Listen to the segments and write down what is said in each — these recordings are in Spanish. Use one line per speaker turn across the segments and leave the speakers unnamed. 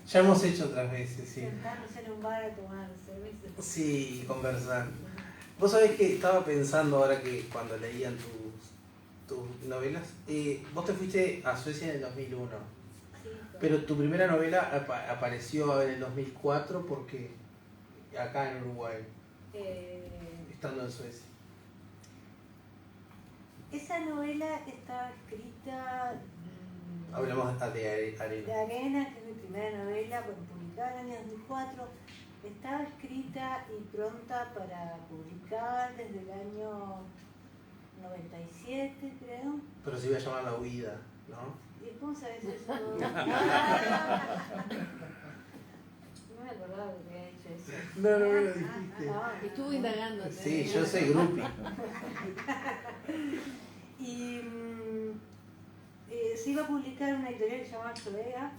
Ya hemos hecho otras veces, sí.
Sentarnos en un bar a tomar cerveza.
Sí, conversar. Vos sabés que estaba pensando ahora que cuando leían tus novelas, vos te fuiste a Suecia en el 2001,
Sí,
pero tu primera novela apareció en el 2004 porque acá en Uruguay, estando en Suecia.
esa novela estaba escrita
Hablamos de
de
Arena.
Arena, que es mi primera novela, bueno, publicada en el año 2004. Estaba escrita y pronta para publicar desde el año 97, creo.
Pero se iba a llamar La Huida, ¿no?
¿Y cómo sabes eso? No me acordaba que había hecho eso.
No lo dijiste.
Estuvo indagando.
Sí, yo soy groupie.
Y se iba a publicar una editorial que se llamaba Sovega,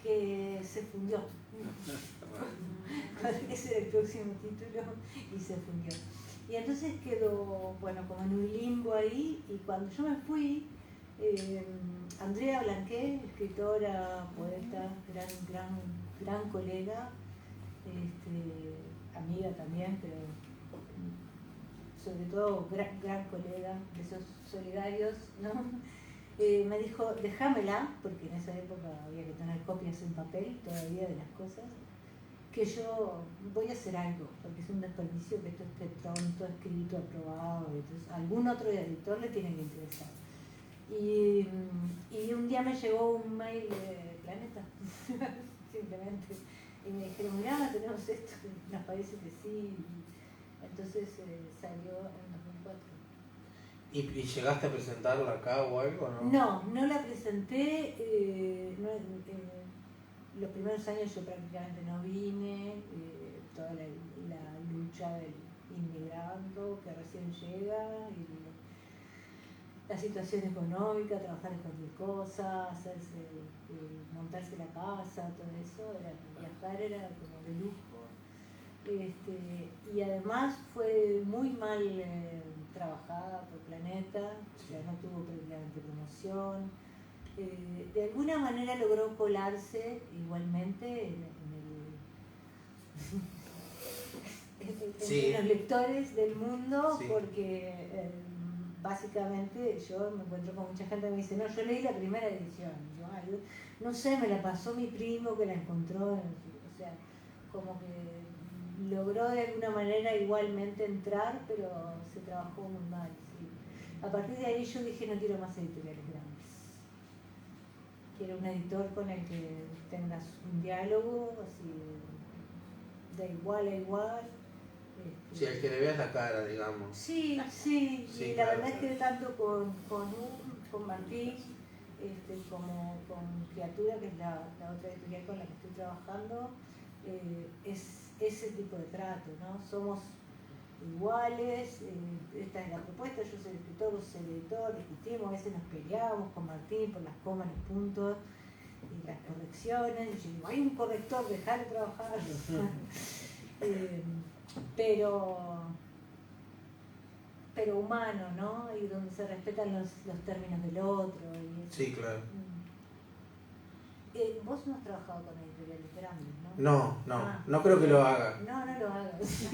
que se fundió. Ese era el próximo título y se fundió. Y entonces quedó, bueno, como en un limbo ahí, y cuando yo me fui, Andrea Blanqué, escritora, poeta, gran colega, amiga también, pero sobre todo gran colega, de esos solidarios, ¿no? Me dijo, déjamela, porque en esa época había que tener copias en papel todavía de las cosas, que yo voy a hacer algo, porque es un desperdicio que esto esté pronto, escrito, aprobado, entonces algún otro editor le tiene que interesar. Y un día me llegó un mail de Planeta, simplemente, y me dijeron, mirá, tenemos esto, nos parece que sí. Entonces salió en 2004.
¿Y llegaste a presentarla acá o algo, no?
No la presenté. Los primeros años yo prácticamente no vine. Toda la lucha del inmigrando que recién llega, y la situación económica, trabajar en cualquier cosa, montarse la casa, todo eso, viajar era como de lujo. Y además fue muy mal trabajada por Planeta, o sea, no tuvo prácticamente promoción. De alguna manera logró colarse igualmente en los lectores del mundo, sí. Porque básicamente yo me encuentro con mucha gente que me dice, no, yo leí la primera edición, yo no sé, me la pasó mi primo que la encontró, o sea, como que logró de alguna manera igualmente entrar, pero se trabajó muy mal. ¿Sí? A partir de ahí yo dije, no quiero más editoriales grandes. Quiero un editor con el que tengas un diálogo, así, de igual a igual.
Sí, el que le veas la cara, digamos.
Sí, y la verdad es que tanto con Martín, como con Criatura, que es la otra editorial con la que estoy trabajando, es ese tipo de trato, ¿no? Somos iguales, esta es la propuesta, yo soy el escritor, vos sos el editor, discutimos, a veces nos peleamos con Martín por las comas, los puntos y las correcciones, y yo digo, hay un corrector, dejá de trabajar. Pero humano, ¿no? Y donde se respetan los términos del otro. Y eso.
Sí, claro.
Vos no has trabajado con editoriales grandes, ¿no?
No creo que lo haga.
No lo hagas.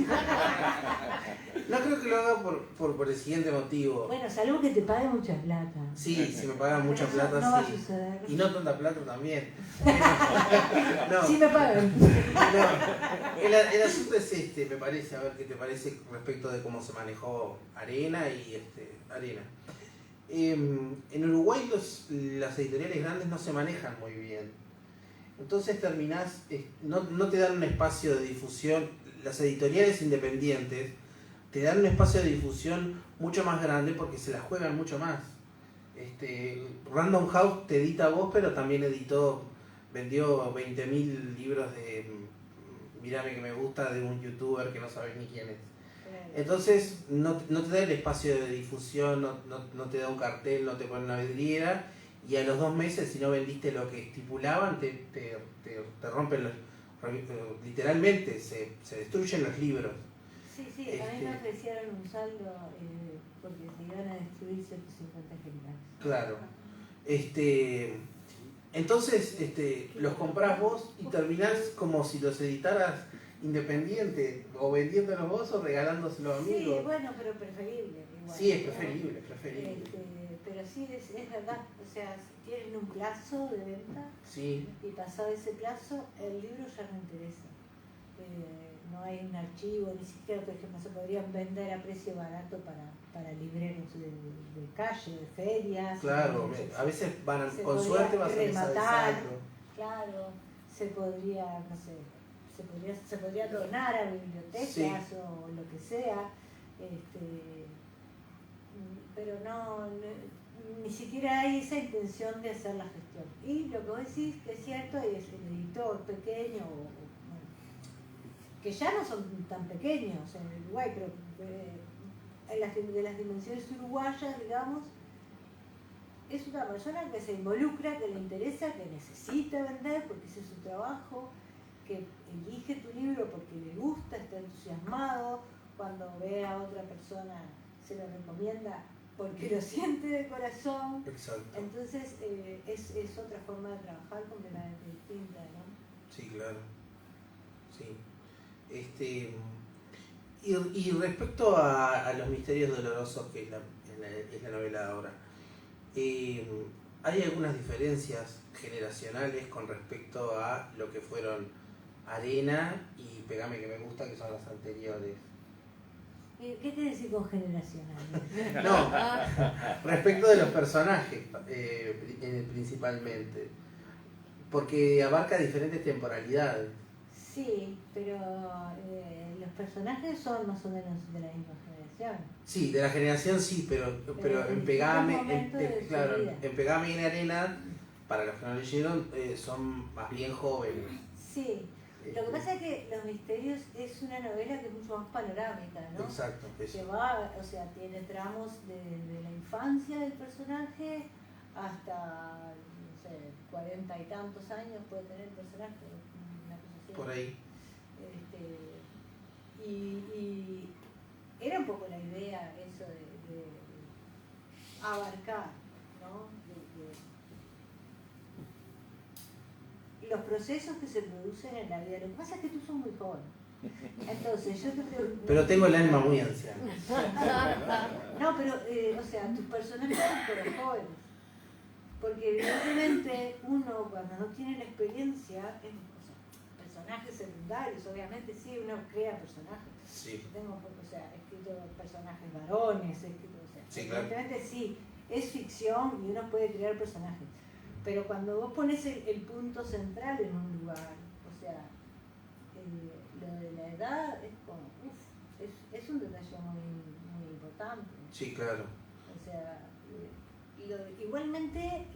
No creo que lo haga por el siguiente motivo.
Bueno, salvo que te pague mucha plata.
Sí, si me pagan mucha plata,
no
sí.
Va a suceder.
Y no tanta plata también.
No. Sí me pagan.
No. El asunto es me parece, a ver qué te parece respecto de cómo se manejó Arena y Arena. En Uruguay las editoriales grandes no se manejan muy bien. Entonces terminás, no te dan un espacio de difusión. Las editoriales independientes te dan un espacio de difusión mucho más grande porque se la juegan mucho más. Random House te edita a vos, pero también vendió 20.000 libros de Mírame que me gusta, de un youtuber que no sabes ni quién es. Entonces no te da el espacio de difusión, no te da un cartel, no te pone una vidriera, y a los 2 meses, si no vendiste lo que estipulaban, te rompen literalmente, se destruyen los libros.
Sí, a mí me ofrecieron un saldo porque se iban a destruir 150 ejemplares.
Claro. Entonces, los comprás vos y terminás como si los editaras independiente, o vendiéndolos vos o regalándoselos a amigos.
Sí, bueno, pero preferible. Igual,
sí, es preferible, es preferible.
Pero sí, es verdad. O sea, si tienen un plazo de venta
Sí,
y pasado ese plazo, el libro ya no interesa. No hay un archivo, ni siquiera, por ejemplo, se podrían vender a precio barato para libreros de calle, de ferias.
claro, a veces van
se
con
podría
suerte vas a
rematar,
empezar.
claro, se podría, no sé, se podría donar a bibliotecas
Sí.
o lo que sea, pero ni siquiera hay esa intención de hacer la gestión. Y lo que vos decís que es cierto es el editor pequeño, bueno, que ya no son tan pequeños en Uruguay, pero de las dimensiones uruguayas, digamos, es una persona que se involucra, que le interesa, que necesita vender porque ese es su trabajo, que elige tu libro porque le gusta, está entusiasmado, cuando ve a otra persona se lo recomienda porque lo siente de corazón.
Exacto.
Entonces es otra forma de trabajar completamente distinta, ¿no?
Sí, claro. Sí. Y respecto a los misterios dolorosos, que es la novela de ahora, ¿hay algunas diferencias generacionales con respecto a lo que fueron Arena y Pegame que me gusta, que son las anteriores?
¿Qué te decís con generacional?
No, respecto de los personajes, principalmente, porque abarca diferentes temporalidades.
Sí, pero los personajes son más o menos de la misma generación.
Sí, de la generación sí, pero en Pegame, claro, en Pegame y en Arena, para los que no leyeron, son más bien jóvenes.
Sí, lo que pasa es que Los Misterios es una novela que es mucho más panorámica, ¿no?
Exacto, eso.
Que va, o sea, tiene tramos de la infancia del personaje hasta, no sé, 40 y tantos años puede tener el personaje, una cosa así.
Por ahí.
Y era un poco la idea eso de abarcar, ¿no? Los procesos que se producen en la vida. Lo que pasa es que tú sos muy joven. Entonces, yo te pregunto.
Pero tengo el alma muy anciana.
No, pero, o sea, tus personajes son pero jóvenes. Porque evidentemente uno cuando no tiene la experiencia, personajes secundarios, obviamente sí, uno crea personajes.
Sí.
Tengo, o sea, he escrito personajes varones, o sea,
sí, claro.
evidentemente sí, es ficción y uno puede crear personajes. Pero cuando vos pones el punto central en un lugar, o sea, lo de la edad es como, es un detalle muy importante.
Sí, claro.
O sea, igualmente,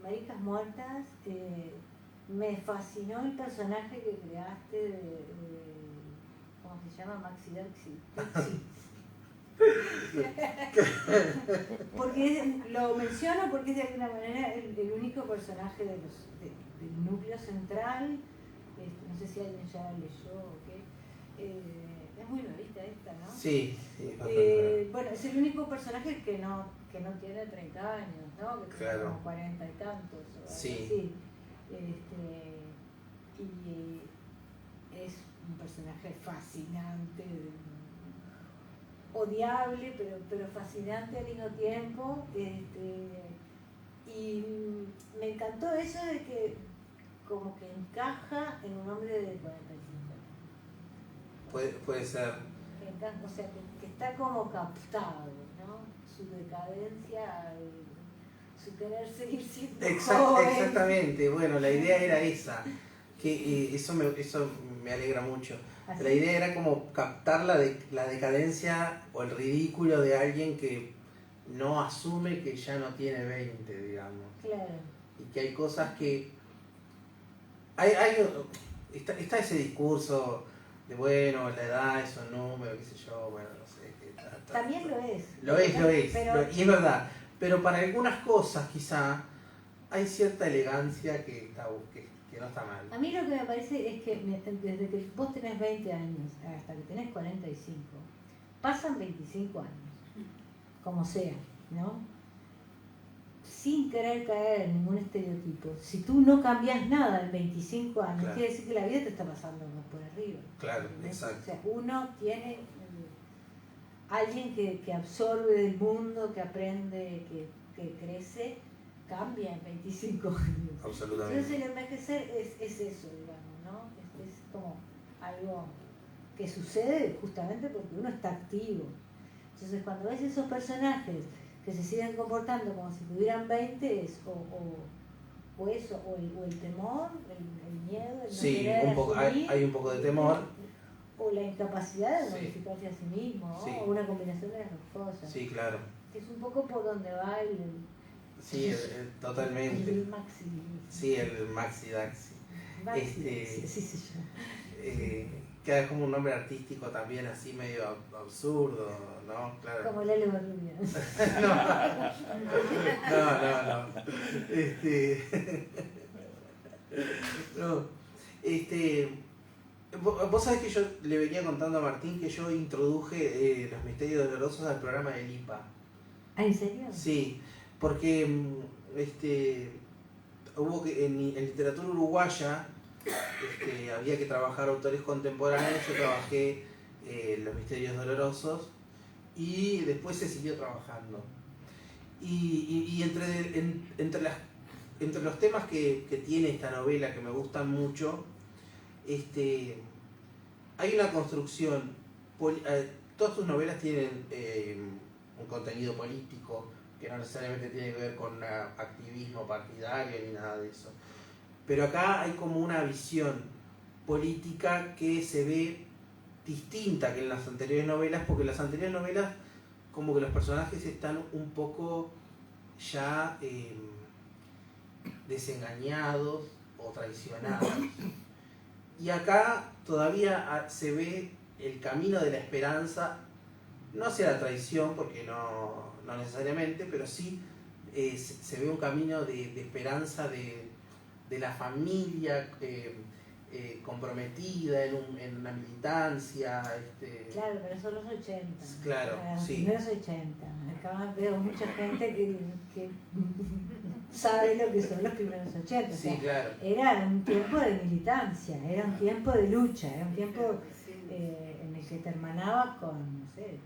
Maricas Muertas, me fascinó el personaje que creaste de ¿cómo se llama? Maxi Derxi. Porque lo menciono porque es de alguna manera el único personaje del núcleo central. No sé si alguien ya leyó o qué. Es muy novista esta, ¿no?
Sí,
bueno, es el único personaje que no tiene 30 años, ¿no? Que tiene como 40 y tantos o algo así. Y es un personaje fascinante, odiable, pero fascinante al mismo tiempo. Y me encantó eso de que como que encaja en un hombre de 45 años.
Puede ser.
O sea, que está como captado, ¿no? Su decadencia, su querer seguir siendo joven.
Exactamente, bueno, la idea era esa, que eso me alegra mucho.
¿Así?
La idea era como captar la decadencia o el ridículo de alguien que no asume que ya no tiene 20, digamos.
Claro.
Y que hay cosas que... Está ese discurso de, bueno, la edad es un número, qué sé yo, bueno, no sé.
También lo es.
Lo es,
pero,
y es verdad. Pero para algunas cosas quizá hay cierta elegancia que no está mal.
A mí lo que me parece es que desde que vos tenés 20 años hasta que tenés 45, pasan 25 años, como sea, ¿no? sin querer caer en ningún estereotipo, si tú no cambias nada en 25 años,
Claro.
quiere decir que la vida te está pasando más por arriba.
Claro,
¿Entendés?
exacto.
O sea, uno tiene alguien que absorbe del mundo, que aprende, que crece, cambia en 25 años.
Absolutamente.
Entonces el envejecer es eso, digamos, ¿no? Es como algo que sucede justamente porque uno está activo. Entonces cuando ves esos personajes que se siguen comportando como si tuvieran 20, es o eso, o el temor, el miedo, el no
Sí,
querer
un poco,
asumir,
hay un poco de temor.
o la incapacidad de
Sí.
modificarse a sí mismo, ¿no?
Sí.
O una combinación de las dos cosas.
Sí, claro.
Que es un poco por donde va
Sí, totalmente.
el maxi.
Sí, el Maxi Daxi.
Sí, así se llama.
Queda como un nombre artístico también así medio absurdo, ¿no? Claro.
Como Lele Barrubia.
No. Vos sabés que yo le venía contando a Martín que yo introduje los misterios dolorosos al programa del IPA.
¿Ah, en serio?
Sí, porque hubo que en literatura uruguaya había que trabajar autores contemporáneos. Yo trabajé los misterios dolorosos y después se siguió trabajando. Y entre los temas que tiene esta novela que me gustan mucho, hay una construcción. Todas sus novelas tienen un contenido político que no necesariamente tiene que ver con un activismo partidario ni nada de eso. Pero acá hay como una visión política que se ve distinta que en las anteriores novelas, porque en las anteriores novelas como que los personajes están un poco ya desengañados o traicionados. Y acá todavía se ve el camino de la esperanza, no hacia la traición, porque no necesariamente, pero sí se ve un camino de esperanza de la familia comprometida en una militancia.
Claro, pero son los 80.
Claro,
los
sí.
primeros 80. Acá veo mucha gente que sabe lo que son los primeros 80.
Sí,
o sea,
claro.
era un tiempo de militancia, era un tiempo de lucha, era un tiempo en el que te hermanabas con, no sé,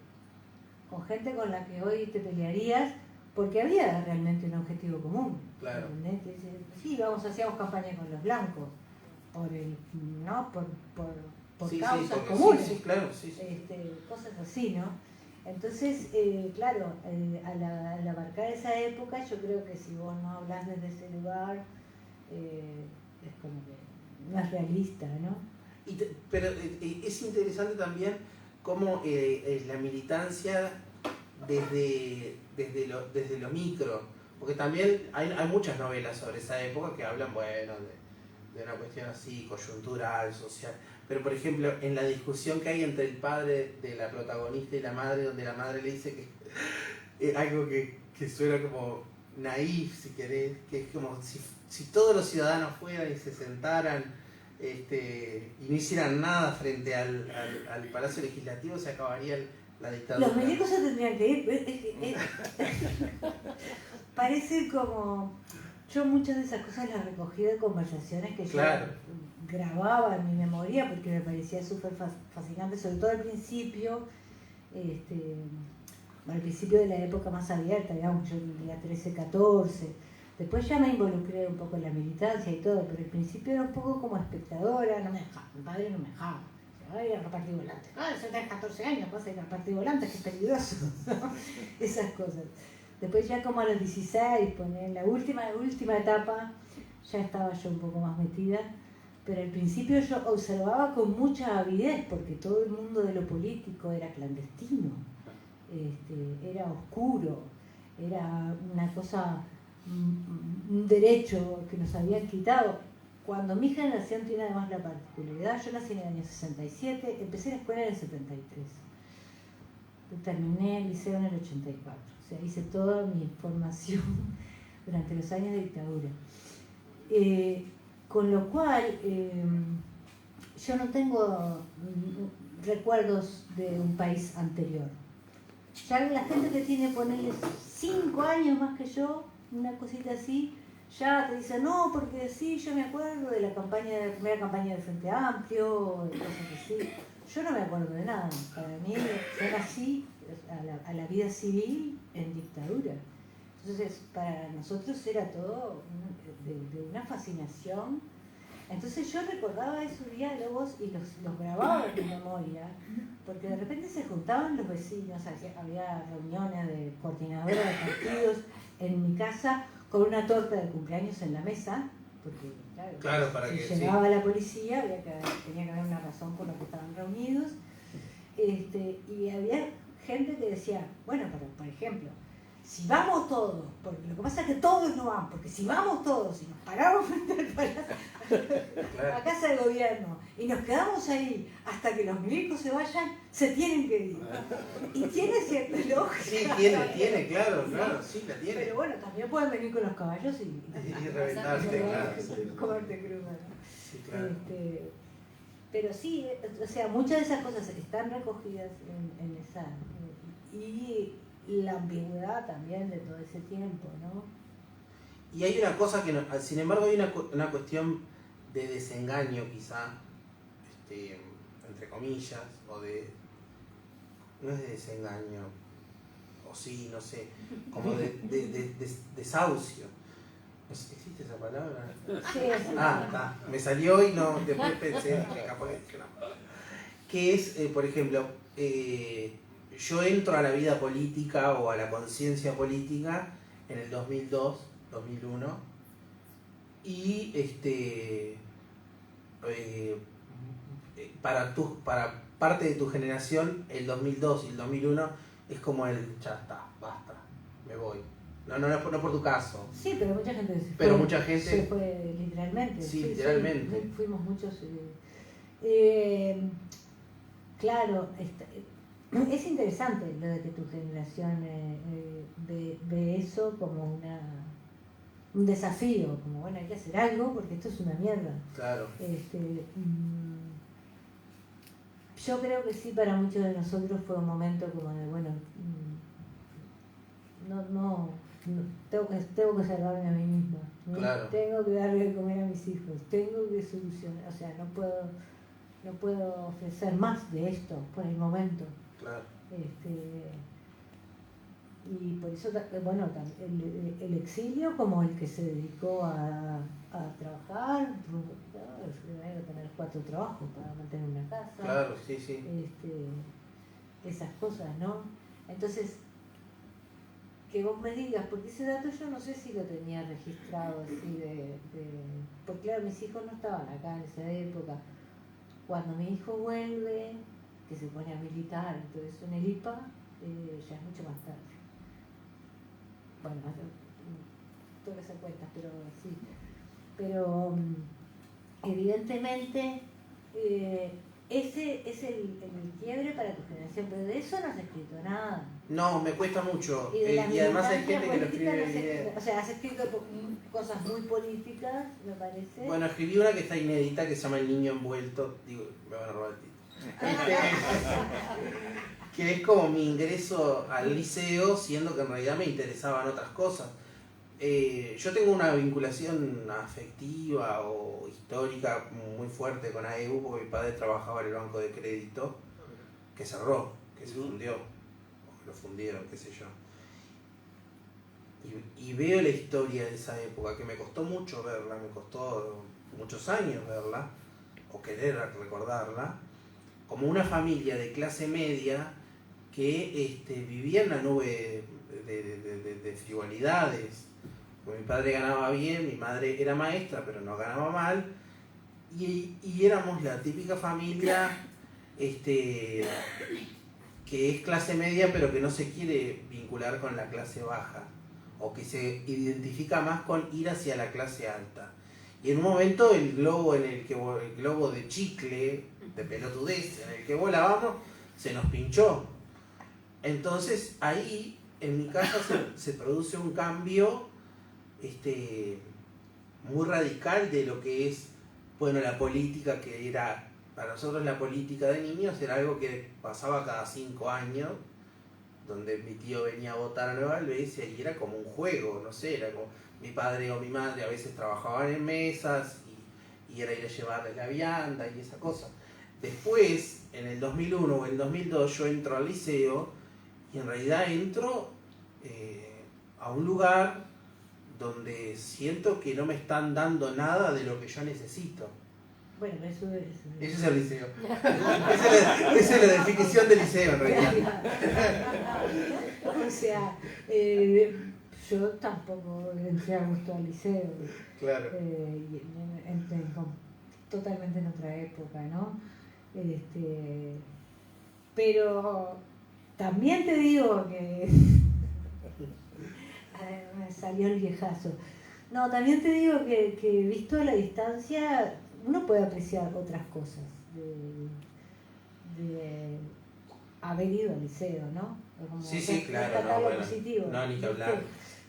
con gente con la que hoy te pelearías porque había realmente un objetivo común.
Claro.
¿Entendés? Sí, hacíamos campaña con los blancos por
Sí,
causas
porque
comunes.
Sí, claro, sí.
Cosas así, ¿no? Entonces, claro, al abarcar esa época, yo creo que si vos no hablas desde ese lugar, es como que no es realista, ¿no?
Pero es interesante también cómo la militancia desde lo micro, porque también hay muchas novelas sobre esa época que hablan, bueno, de una cuestión así, coyuntural, social. Pero, por ejemplo, en la discusión que hay entre el padre de la protagonista y la madre, donde la madre le dice que algo que suena como naif, si querés, que es como si todos los ciudadanos fueran y se sentaran y no hicieran nada frente al Palacio Legislativo, se acabaría la dictadura.
Los milicos se tendrían que ir. Parece como... Yo muchas de esas cosas las recogí de conversaciones que
Claro.
yo grababa en mi memoria porque me parecía súper fascinante, sobre todo al principio, al principio de la época más abierta, digamos, yo vivía 13, 14. Después ya me involucré un poco en la militancia y todo, pero al principio era un poco como espectadora, no me dejaba, mi padre no me dejaba. Voy a ir a repartir volantes. Si tenés 14 años, vas a ir a repartir volantes, que es peligroso. Esas cosas. Después ya como a los 16, en la última etapa, ya estaba yo un poco más metida, pero al principio yo observaba con mucha avidez, porque todo el mundo de lo político era clandestino, era oscuro, era una cosa, un derecho que nos habían quitado. Cuando mi generación tiene además la particularidad, yo nací en el año 67, empecé la escuela en el 73, terminé el liceo en el 84. O sea, hice toda mi formación durante los años de dictadura. Con lo cual, yo no tengo recuerdos de un país anterior. Ya la gente que tiene, ponerle 5 años más que yo, una cosita así, ya te dicen, no, porque sí, yo me acuerdo de la primera campaña del Frente Amplio, cosas así. Yo no me acuerdo de nada. Para mí, yo nací a la vida civil en dictadura. Entonces, para nosotros era todo de una fascinación. Entonces yo recordaba esos diálogos y los grababa en mi memoria, porque de repente se juntaban los vecinos, había reuniones de coordinadora de partidos en mi casa con una torta de cumpleaños en la mesa, porque
claro, para
si
que
llegaba la policía tenía que haber una razón por la que estaban reunidos, y había gente que decía, bueno, pero por ejemplo, si vamos todos, porque lo que pasa es que todos no van, porque si vamos todos y nos paramos frente al palacio, a la casa de gobierno, y nos quedamos ahí hasta que los milicos se vayan, se tienen que ir. Y tiene cierta lógica.
Sí, tiene, claro, sí, la tiene.
Pero bueno, también pueden venir con los caballos y
reventarte, claro.
Comerte cruda, ¿no?
Sí, claro.
Pero sí, o sea, muchas de esas cosas están recogidas en esa... Y la ambigüedad también de todo ese tiempo, ¿no?
Y hay una cosa que, sin embargo, hay una cuestión de desengaño quizá, entre comillas, o de... no es de desengaño, o sí, no sé, como de desahucio. No sé, ¿existe esa palabra?
Sí,
está, me salió y no, después pensé que capaz que no. Que es, por ejemplo, yo entro a la vida política o a la conciencia política en el 2002, 2001, y para parte de tu generación, el 2002 y el 2001 es como el, ya está, basta, me voy. No por tu caso.
Sí, pero mucha gente
se
fue literalmente.
Sí, literalmente.
Sí, fuimos muchos. Claro, es interesante lo de que tu generación ve eso como un desafío, como bueno, hay que hacer algo porque esto es una mierda.
Claro.
Yo creo que sí, para muchos de nosotros fue un momento como de, bueno, tengo que salvarme a mí misma, ¿no?
Claro.
Tengo que darle de comer a mis hijos, tengo que solucionar, o sea, no puedo ofrecer más de esto por el momento.
Claro.
Y por eso, bueno, el exilio como el que se dedicó a trabajar, primero tener 4 trabajos para mantener una casa.
Claro, sí.
Esas cosas, ¿no? Entonces, que vos me digas, porque ese dato yo no sé si lo tenía registrado así porque claro, mis hijos no estaban acá en esa época. Cuando mi hijo vuelve, que se pone a militar y todo eso en el IPA, ya es mucho más tarde. Bueno, tengo que hacer cuentas, pero sí. Pero evidentemente ese es el quiebre para tu generación, pero de eso no has escrito nada.
No, me cuesta mucho.
Y
además hay gente que lo escribe bien.
O sea, has escrito cosas muy políticas, me parece.
Bueno, escribí una que está inédita que se llama El niño envuelto. Digo, me van a robar el título. Que es como mi ingreso al liceo, siendo que en realidad me interesaban otras cosas. Yo tengo una vinculación afectiva o histórica muy fuerte con AEU porque mi padre trabajaba en el Banco de Crédito, que cerró, que se fundió, o que lo fundieron, qué sé yo. Y veo la historia de esa época, que me costó mucho verla, me costó muchos años verla, o querer recordarla, como una familia de clase media que vivía en la nube de frivolidades. Mi padre ganaba bien, mi madre era maestra, pero no ganaba mal, y éramos la típica familia que es clase media, pero que no se quiere vincular con la clase baja, o que se identifica más con ir hacia la clase alta. Y en un momento el globo de chicle, de pelotudez, en el que volábamos, se nos pinchó. Entonces ahí, en mi casa, se produce un cambio muy radical de lo que es, bueno, la política, que era, para nosotros la política de niños era algo que pasaba cada 5 años, donde mi tío venía a votar a Nueva Albesia y era como un juego, no sé, era como mi padre o mi madre a veces trabajaban en mesas y era ir a llevarles la vianda y esa cosa. Después, en el 2001 o el 2002, yo entro al liceo y en realidad entro a un lugar donde siento que no me están dando nada de lo que yo necesito.
Bueno, eso es.
Ese es el liceo. Esa es la definición del liceo en realidad.
O sea, yo tampoco entré a gusto al liceo.
Claro.
Entré totalmente en otra época, ¿no? Pero también te digo que me salió el viejazo. No, también te digo que visto a la distancia uno puede apreciar otras cosas de haber ido al liceo, ¿no? Como
Sí, claro, no, bueno,
positivo,
no, ni que hablar.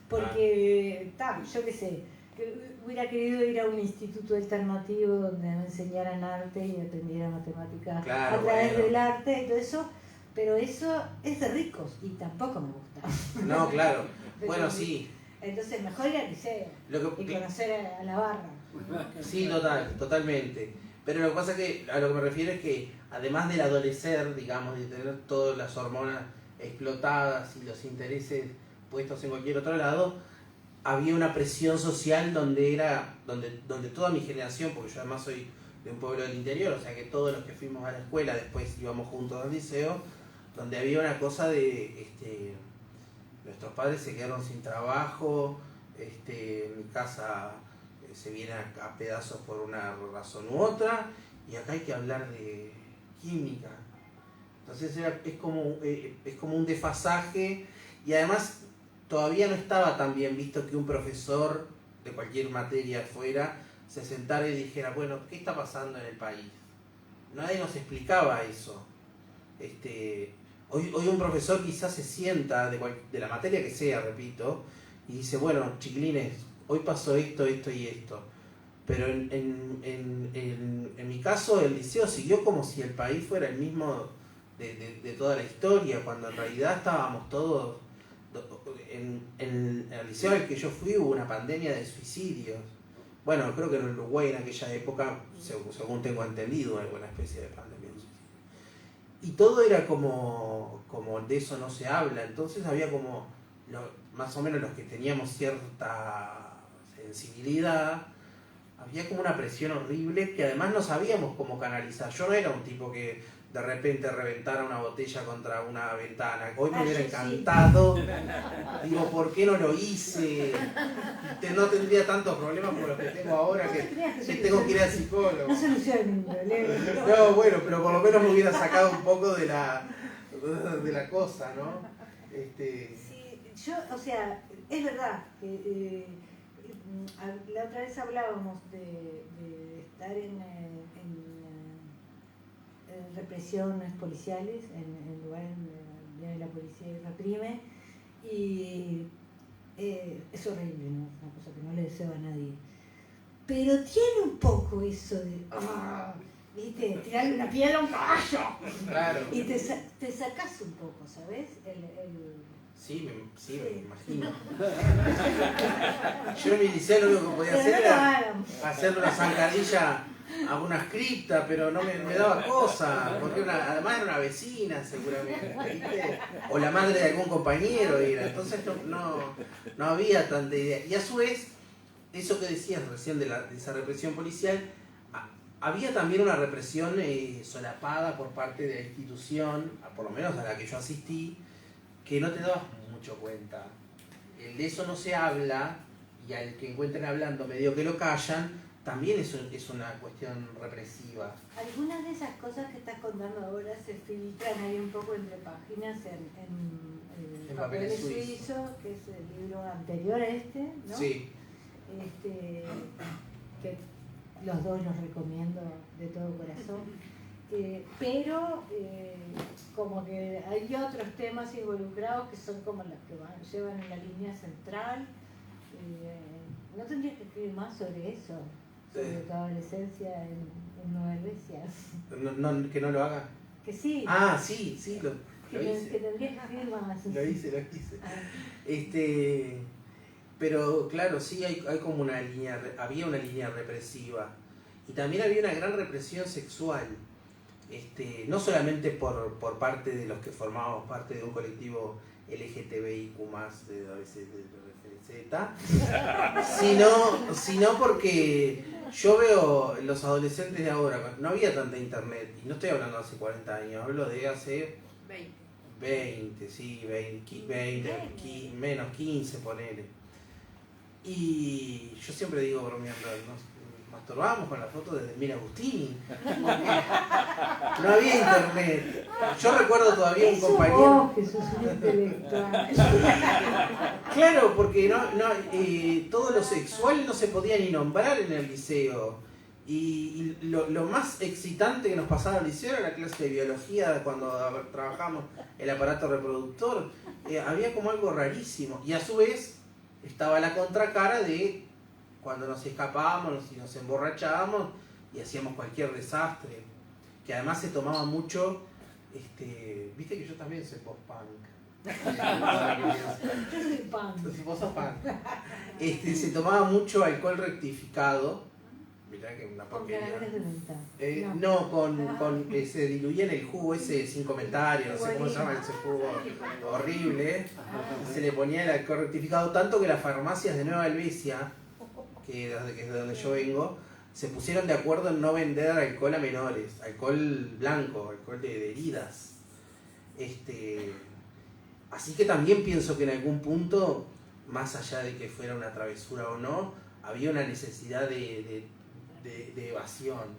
Porque, yo qué sé, que hubiera querido ir a un instituto alternativo donde me enseñaran arte y aprendiera matemáticas
Claro,
a través
bueno.
del arte y todo eso, pero eso es de ricos y tampoco me gusta.
No, claro. Bueno, sí.
Entonces mejor ir al liceo y conocer a la barra.
Sí, totalmente. Pero lo que pasa es que a lo que me refiero es que además del adolecer, digamos, de tener todas las hormonas explotadas y los intereses puestos en cualquier otro lado, había una presión social donde toda mi generación, porque yo además soy de un pueblo del interior, o sea que todos los que fuimos a la escuela después íbamos juntos al liceo, donde había una cosa de nuestros padres se quedaron sin trabajo, mi casa se viene a pedazos por una razón u otra, y acá hay que hablar de química. Entonces es como un desfasaje, y además todavía no estaba tan bien visto que un profesor de cualquier materia fuera se sentara y dijera, bueno, ¿qué está pasando en el país? Nadie nos explicaba eso. Hoy un profesor quizás se sienta de la materia que sea, repito, y dice, bueno, chiquilines, hoy pasó esto, esto y esto. Pero en mi caso el liceo siguió como si el país fuera el mismo de toda la historia, cuando en realidad estábamos todos... En el liceo al que yo fui hubo una pandemia de suicidios. Bueno, creo que en Uruguay en aquella época, según tengo entendido, alguna especie de pandemia de suicidios. Y todo era como de eso no se habla, entonces había como, más o menos los que teníamos cierta sensibilidad, había como una presión horrible que además no sabíamos cómo canalizar. Yo no era un tipo que de repente reventara una botella contra una ventana. Hoy me hubiera encantado. Sí. Digo, ¿por qué no lo hice? No tendría tantos problemas como los que tengo ahora, que tengo que ir al psicólogo.
No soluciona ningún problema.
No, bueno, pero por lo menos me hubiera sacado un poco de la cosa, ¿no?
Sí, yo, o sea, es verdad que la otra vez hablábamos de estar en represiones policiales, en lugares donde la policía reprime, y es horrible, ¿no? Es una cosa que no le deseo a nadie. Pero tiene un poco eso de, ¿viste? Tirarle una piedra a un caballo.
Claro.
Y te sacás un poco, ¿sabes?
Sí, me imagino. Yo en mi liceo lo único que podía hacer era hacerle una zancadilla a una cripta, pero no me daba cosa, porque además era una vecina seguramente, ¿viste? O la madre de algún compañero era, entonces no había tanta idea. Y a su vez, eso que decías recién de esa represión policial, había también una represión solapada por parte de la institución, por lo menos a la que yo asistí, que no te dabas mucho cuenta. El de eso no se habla, y al que encuentren hablando medio que lo callan, también es una cuestión represiva.
Algunas de esas cosas que estás contando ahora se filtran ahí un poco entre páginas en Papeles Suizos, que es el libro anterior a este, ¿no?
Sí.
Que los dos los recomiendo de todo corazón. Pero como que hay otros temas involucrados que son como los que llevan en la línea central. ¿No tendrías que escribir más sobre eso? Sobre tu adolescencia en Nueva Helvecia.
¿Que no lo haga?
Que sí.
Ah, sí.
Que tendrías que escribir más.
Lo hice. Pero claro, sí hay como había una línea represiva. Y también había una gran represión sexual. No solamente por parte de los que formábamos parte de un colectivo LGTBIQ+, sino porque yo veo los adolescentes de ahora, no había tanta internet, y no estoy hablando de hace 40 años, hablo de hace 20, sí, 20, menos 15, ponele. Y yo siempre digo bromeando, nos masturbábamos con la foto de Mira Agustini. No había internet. Yo recuerdo todavía un compañero.
Que sos un intelectual.
Claro, porque todo lo sexual no se podía ni nombrar en el liceo. Y lo más excitante que nos pasaba en el liceo era la clase de biología, cuando trabajamos el aparato reproductor. Había como algo rarísimo. Y a su vez estaba la contracara de cuando nos escapábamos y nos emborrachábamos y hacíamos cualquier desastre. Que además se tomaba mucho, viste que yo también soy post-punk.
Yo soy punk.
Vos sos punk. Se tomaba mucho alcohol rectificado. Mirá que una porquería. Se diluía en el jugo ese sin comentario, no sé cómo se llama ese jugo horrible. Se le ponía el alcohol rectificado, tanto que las farmacias de Nueva Helvecia, que es de donde yo vengo, se pusieron de acuerdo en no vender alcohol a menores, alcohol blanco, alcohol de heridas. Así que también pienso que en algún punto, más allá de que fuera una travesura o no, había una necesidad de evasión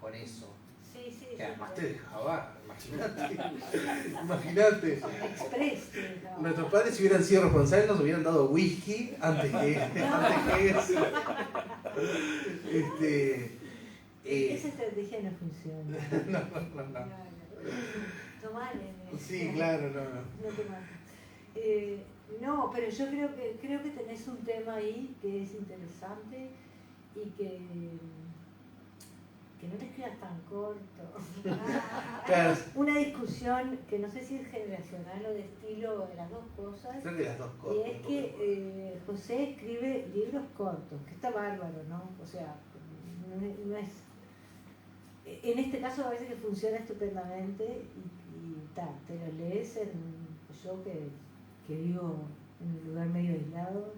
con eso.
Sí,
que además te dejaba, imagínate.
Express.
Nuestros padres, si hubieran sido responsables, nos hubieran dado whisky antes que eso.
Esa estrategia no funciona.
No.
Tomale.
Sí, claro, no.
No tomar. No, pero yo creo que tenés un tema ahí que es interesante y que no te quedas tan corto.
Claro.
Una discusión que no sé si es generacional o de estilo, de las dos cosas.
Creo que las dos cosas.
Y es que José escribe libros cortos, que está bárbaro, ¿no? O sea, no es... En este caso a veces que funciona estupendamente y te lo lees yo que vivo en un lugar medio aislado,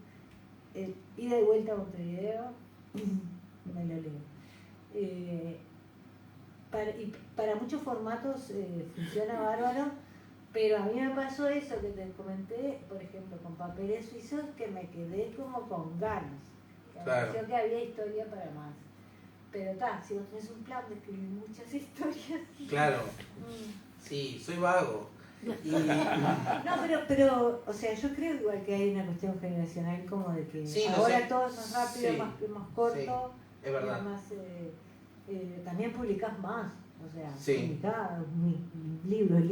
ida y vuelta a Montevideo, me lo leo. Para muchos formatos funciona bárbaro, pero a mí me pasó eso que te comenté, por ejemplo, con Papeles Suizos, que me quedé como con ganas. Me pareció que había historia para más. Pero si vos tenés un plan de escribir muchas historias.
Claro. Sí, soy vago.
No, pero, o sea, yo creo igual que hay una cuestión generacional como de que ahora todo es más rápido, más corto.
Sí, es verdad.
Además, también publicás más. O sea,
sí.
publicás libros.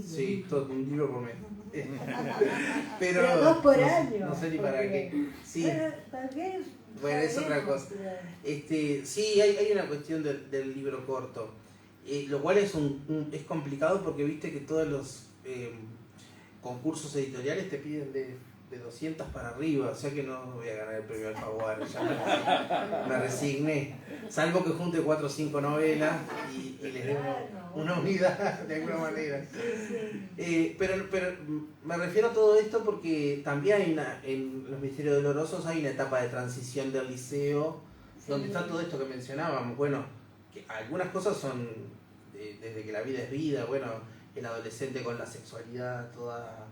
Sí, todo un libro por mes. Pero
2 por año.
No sé ni para qué. Sí.
¿Para qué?
Bueno, es otra cosa. Sí, hay una cuestión del libro corto. Lo cual es complicado porque viste que todos los concursos editoriales te piden de 200 para arriba, o sea que no voy a ganar el premio Alfaguara, ya me resigné, salvo que junte 4 o 5 novelas y les dé una unidad de alguna manera. Pero me refiero a todo esto porque también en Los Misterios Dolorosos hay una etapa de transición del liceo donde está todo esto que mencionábamos. Bueno, que algunas cosas son desde que la vida es vida, bueno, el adolescente con la sexualidad toda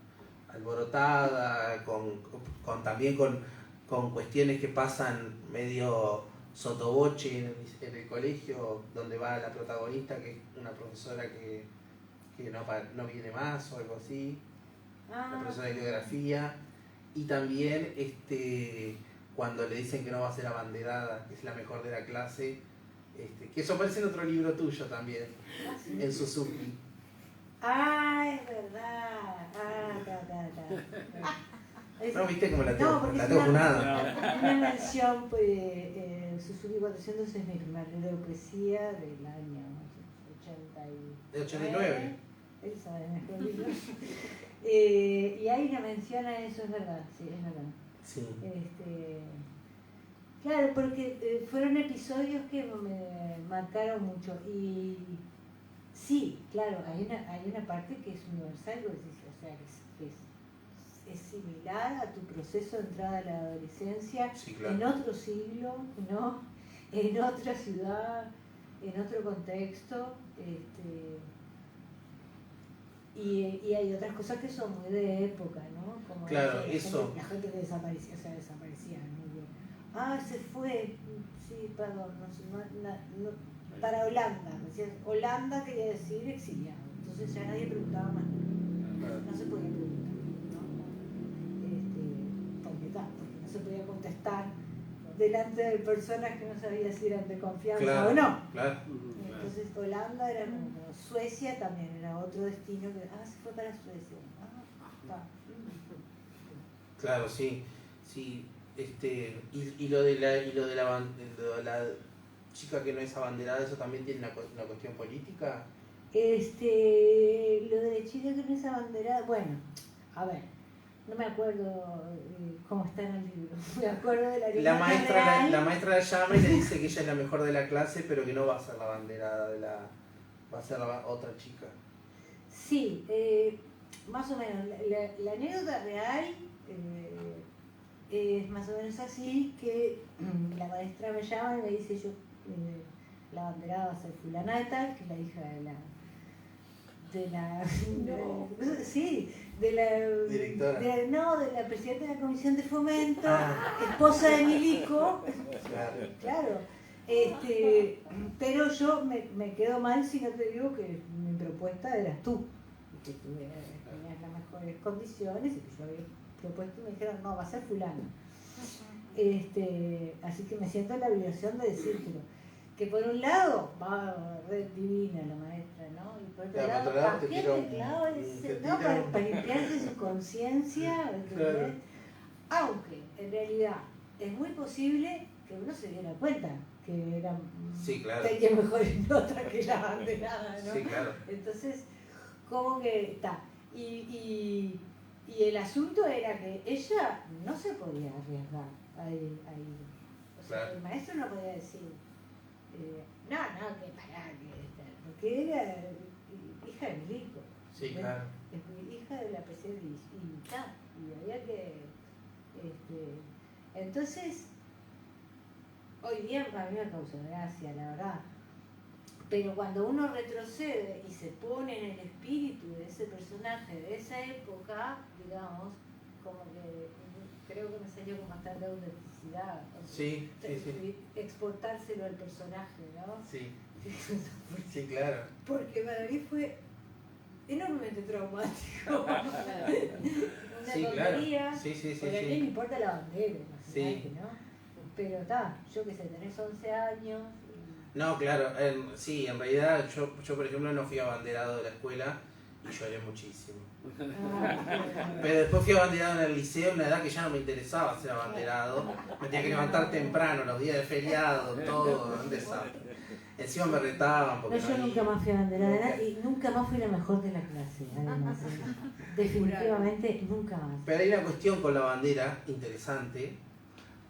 alborotada, también con cuestiones que pasan medio sotoboche en el colegio, donde va la protagonista, que es una profesora que no viene más o algo así, la profesora de geografía, y también cuando le dicen que no va a ser abanderada, que es la mejor de la clase, que eso aparece en otro libro tuyo también, en Suzuki.
Es verdad.
No, viste como la tengo
porque
funada.
Una mención, Suzuki 400 es mi primer libro de poesía del año
89.
él sabe mejor que yo. Y hay una mención a eso, es verdad, sí, es verdad.
Sí.
Claro, porque fueron episodios que me marcaron mucho. Y sí, claro, hay una parte que es universal, o sea, que es similar a tu proceso de entrada a la adolescencia,
Sí, claro.
en otro siglo, ¿no? En otra ciudad, en otro contexto. Y hay otras cosas que son muy de época, ¿no? Como
Claro,
la
eso.
la gente que desaparecía, ¿no? Se fue, sí, perdón, para Holanda. Decían, Holanda quería decir exiliado. Entonces ya nadie preguntaba más. No se podía preguntar, ¿no? Porque no se podía contestar delante de personas que no sabía si eran de confianza
Claro,
o no.
claro.
Entonces Holanda era como Suecia también era otro destino que se fue para Suecia.
Claro, sí, sí. Y lo de la chica que no es abanderada, eso también tiene una cuestión política.
Lo de Chile que no es abanderada, bueno, a ver, no me acuerdo cómo está en el libro. Me acuerdo de
La maestra la llama y le dice que ella es la mejor de la clase, pero que no va a ser la abanderada va a ser la otra chica.
Sí, más o menos. La anécdota real es más o menos así, que la maestra me llama y me dice la abanderada va a ser fulana de tal, que es la hija de la
Directora.
de la presidenta de la Comisión de Fomento, esposa de Milico. Claro. Pero yo me quedo mal si no te digo que mi propuesta eras tú, y que tú tenías las mejores condiciones, y que yo había propuesto y me dijeron, no, va a ser fulano. Así que me siento en la obligación de decírtelo. Que por un lado va red divina la maestra, ¿no? Y por otro lado, para limpiarse su conciencia,
claro.
Aunque en realidad es muy posible que uno se diera cuenta que era tenía mejores notas que la banderada, ¿no?
Sí, claro.
Entonces, como que está. Y el asunto era que ella no se podía arriesgar ahí. O sea, el maestro no podía decir, porque era hija de Milico.
Sí, claro.
Es hija de la presidenta y había que... entonces, hoy día a mí me causa gracia, la verdad. Pero cuando uno retrocede y se pone en el espíritu de ese personaje, de esa época, digamos, como que creo que me salió con bastante autenticidad.
Sí.
Exportárselo al personaje, ¿no?
Sí. Sí, claro.
Porque para mí fue enormemente traumático. Una tontería.
Claro. Sí.
Porque a mí me importa la bandera,
sí.
¿no? Pero yo qué sé, tenés 11 años.
No, claro, sí, en realidad yo por ejemplo no fui abanderado de la escuela y lloré muchísimo. Pero después fui abanderado en el liceo, en una edad que ya no me interesaba ser abanderado. Me tenía que levantar temprano, los días de feriado, todo, un desastre. Encima me retaban porque
yo nunca más fui abanderada y nunca más fui la mejor de la clase, además. Definitivamente nunca más.
Pero hay una cuestión con la bandera interesante,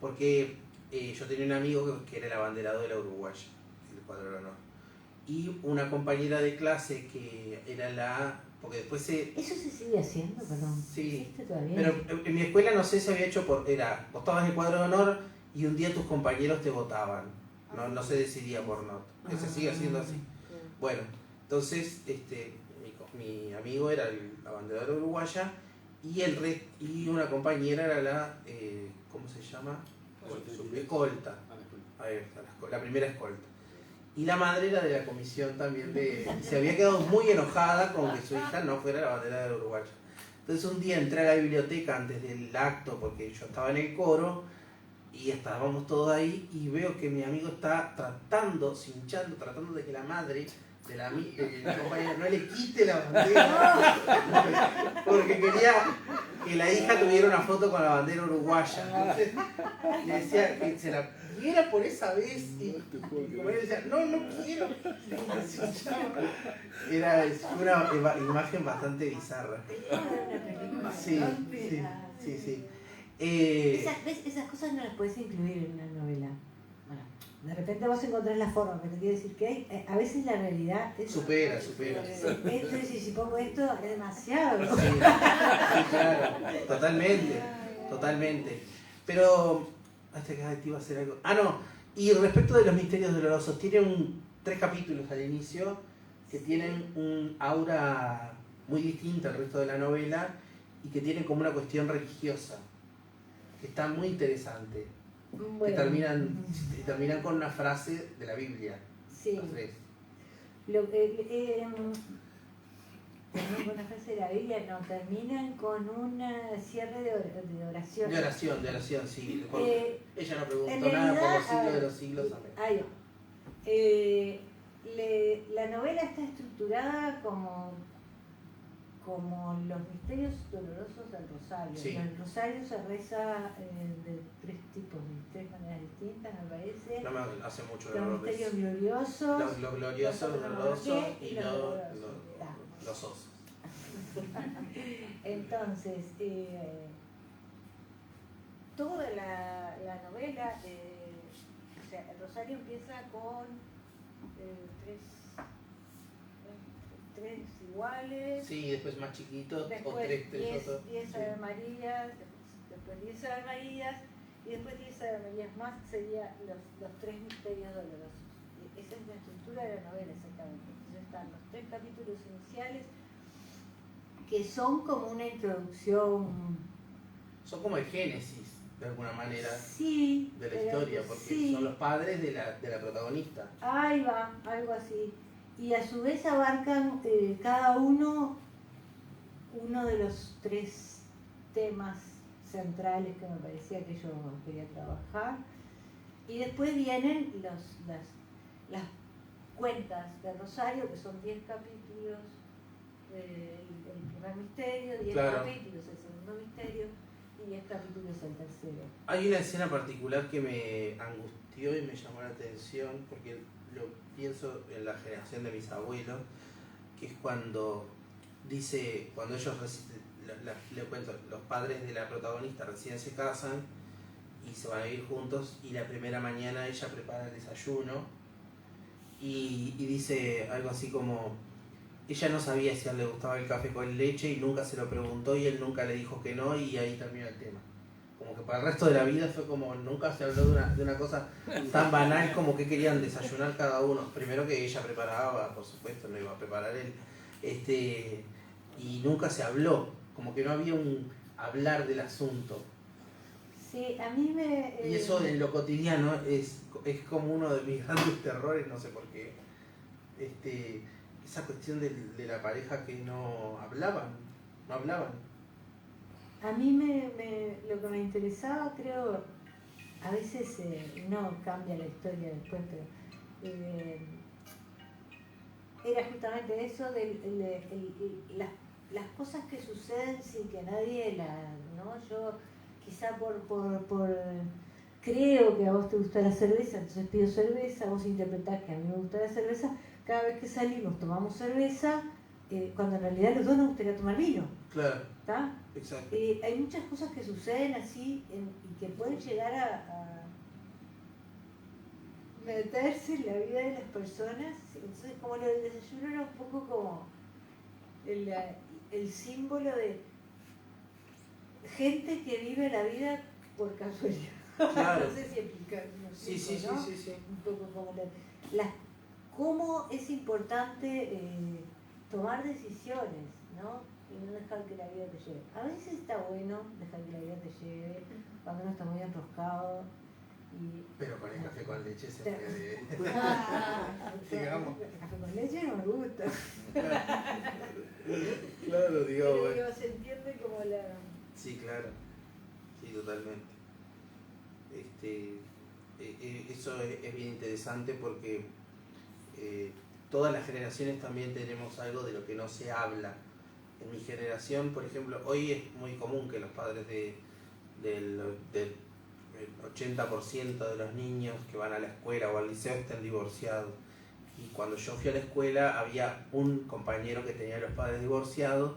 porque yo tenía un amigo que era el abanderado de la Uruguaya, el cuadro de honor. Y una compañera de clase que era porque después
¿Eso se sigue haciendo? Perdón.
Sí,
todavía?
pero en mi escuela no sé si había hecho vos estabas en el cuadro de honor y un día tus compañeros te votaban. No se decidía por nota. Se sigue haciendo así. Bueno, entonces mi amigo era el abanderado uruguaya y una compañera era la, ¿cómo se llama? Escolta. Ahí está, la primera escolta. Y la madre era de la comisión también se había quedado muy enojada con que su hija no fuera la abanderada uruguaya. Entonces un día entré a la biblioteca antes del acto porque yo estaba en el coro y estábamos todos ahí y veo que mi amigo está tratando de que la madre del compañero, no le quite la bandera, porque quería que la hija tuviera una foto con la bandera uruguaya. Entonces le decía que se la diera por esa vez y como él decía, no quiero. Era una imagen bastante bizarra. Sí.
Esas cosas no las puedes incluir en una novela. Bueno, de repente vos encontrás la forma, pero quiere decir que a veces la realidad es...
Supera.
Entonces, si pongo esto, es demasiado.
Sí, claro, totalmente. Pero, hasta que te iba a hacer algo. No, y respecto de los misterios dolorosos, tienen 3 capítulos al inicio que tienen un aura muy distinta al resto de la novela y que tienen como una cuestión religiosa, que está muy interesante.
Bueno.
Que terminan con una frase de la Biblia.
Sí.
Los 3.
Terminan con una frase de la Biblia, no, terminan con un cierre de oración.
De oración, sí. Ella no preguntó
en
nada por
realidad,
los siglos de los siglos. Amén.
Ahí va. La novela está estructurada como los misterios dolorosos del rosario.
Sí.
El rosario se reza de 3 tipos, de 3 maneras distintas, me parece.
No me hace mucho
Los misterios gloriosos,
los gloriosos, los dolorosos y los osos.
Entonces, toda la novela, o sea, el rosario empieza con 3 iguales.
Sí, después más chiquitos,
después
o 3 otros.
10 Ave Marías, después 10 Ave Marías, y después 10 Ave Marías más serían los 3 misterios dolorosos. Esa es la estructura de la novela, exactamente. Entonces están los 3 capítulos iniciales, que son como una introducción.
Son como el génesis, de alguna manera,
sí,
de la historia, porque
sí,
son los padres de la protagonista.
Ahí va, algo así. Y a su vez abarcan cada uno de los 3 temas centrales que me parecía que yo quería trabajar. Y después vienen las cuentas de Rosario, que son 10 capítulos, el primer misterio, 10
Claro.
capítulos, el segundo misterio, y 10 capítulos el tercero.
Hay una escena particular que me angustió y me llamó la atención, porque lo pienso en la generación de mis abuelos, que es cuando ellos le cuento, los padres de la protagonista recién se casan y se van a vivir juntos, y la primera mañana ella prepara el desayuno y dice algo así como: ella no sabía si a él le gustaba el café con leche y nunca se lo preguntó y él nunca le dijo que no, y ahí termina el tema. Como que para el resto de la vida fue como nunca se habló de una cosa tan banal como que querían desayunar cada uno. Primero que ella preparaba, por supuesto, no iba a preparar él. Y nunca se habló, como que no había un hablar del asunto.
Sí, a mí me...
Y eso en lo cotidiano es como uno de mis grandes terrores, no sé por qué. Esa cuestión de la pareja que no hablaban.
A mí lo que me interesaba, creo, a veces no cambia la historia después, pero era justamente eso de las cosas que suceden sin que nadie ¿no? Yo quizá por creo que a vos te gusta la cerveza, entonces pido cerveza, vos interpretás que a mí me gusta la cerveza, cada vez que salimos tomamos cerveza, cuando en realidad los dos nos gustaría tomar vino.
Claro.
¿Está?
Exacto.
Hay muchas cosas que suceden así y que pueden llegar a meterse en la vida de las personas. Entonces, como lo del desayuno era un poco como el símbolo de gente que vive la vida por casualidad.
Claro.
No sé si explicar.
Sí.
Un poco como cómo es importante tomar decisiones, ¿no? Y no dejar que la vida te lleve. A veces está bueno dejar que la vida te lleve cuando uno está muy enroscado.
Pero con el café con leche se puede.
Digamos. El café con leche no me gusta.
Claro, digamos.
Pero se entiende como la...
Sí, claro. Sí, totalmente. Eso es bien interesante porque todas las generaciones también tenemos algo de lo que no se habla. En mi generación, por ejemplo, hoy es muy común que los padres del 80% de los niños que van a la escuela o al liceo estén divorciados. Y cuando yo fui a la escuela había un compañero que tenía a los padres divorciados,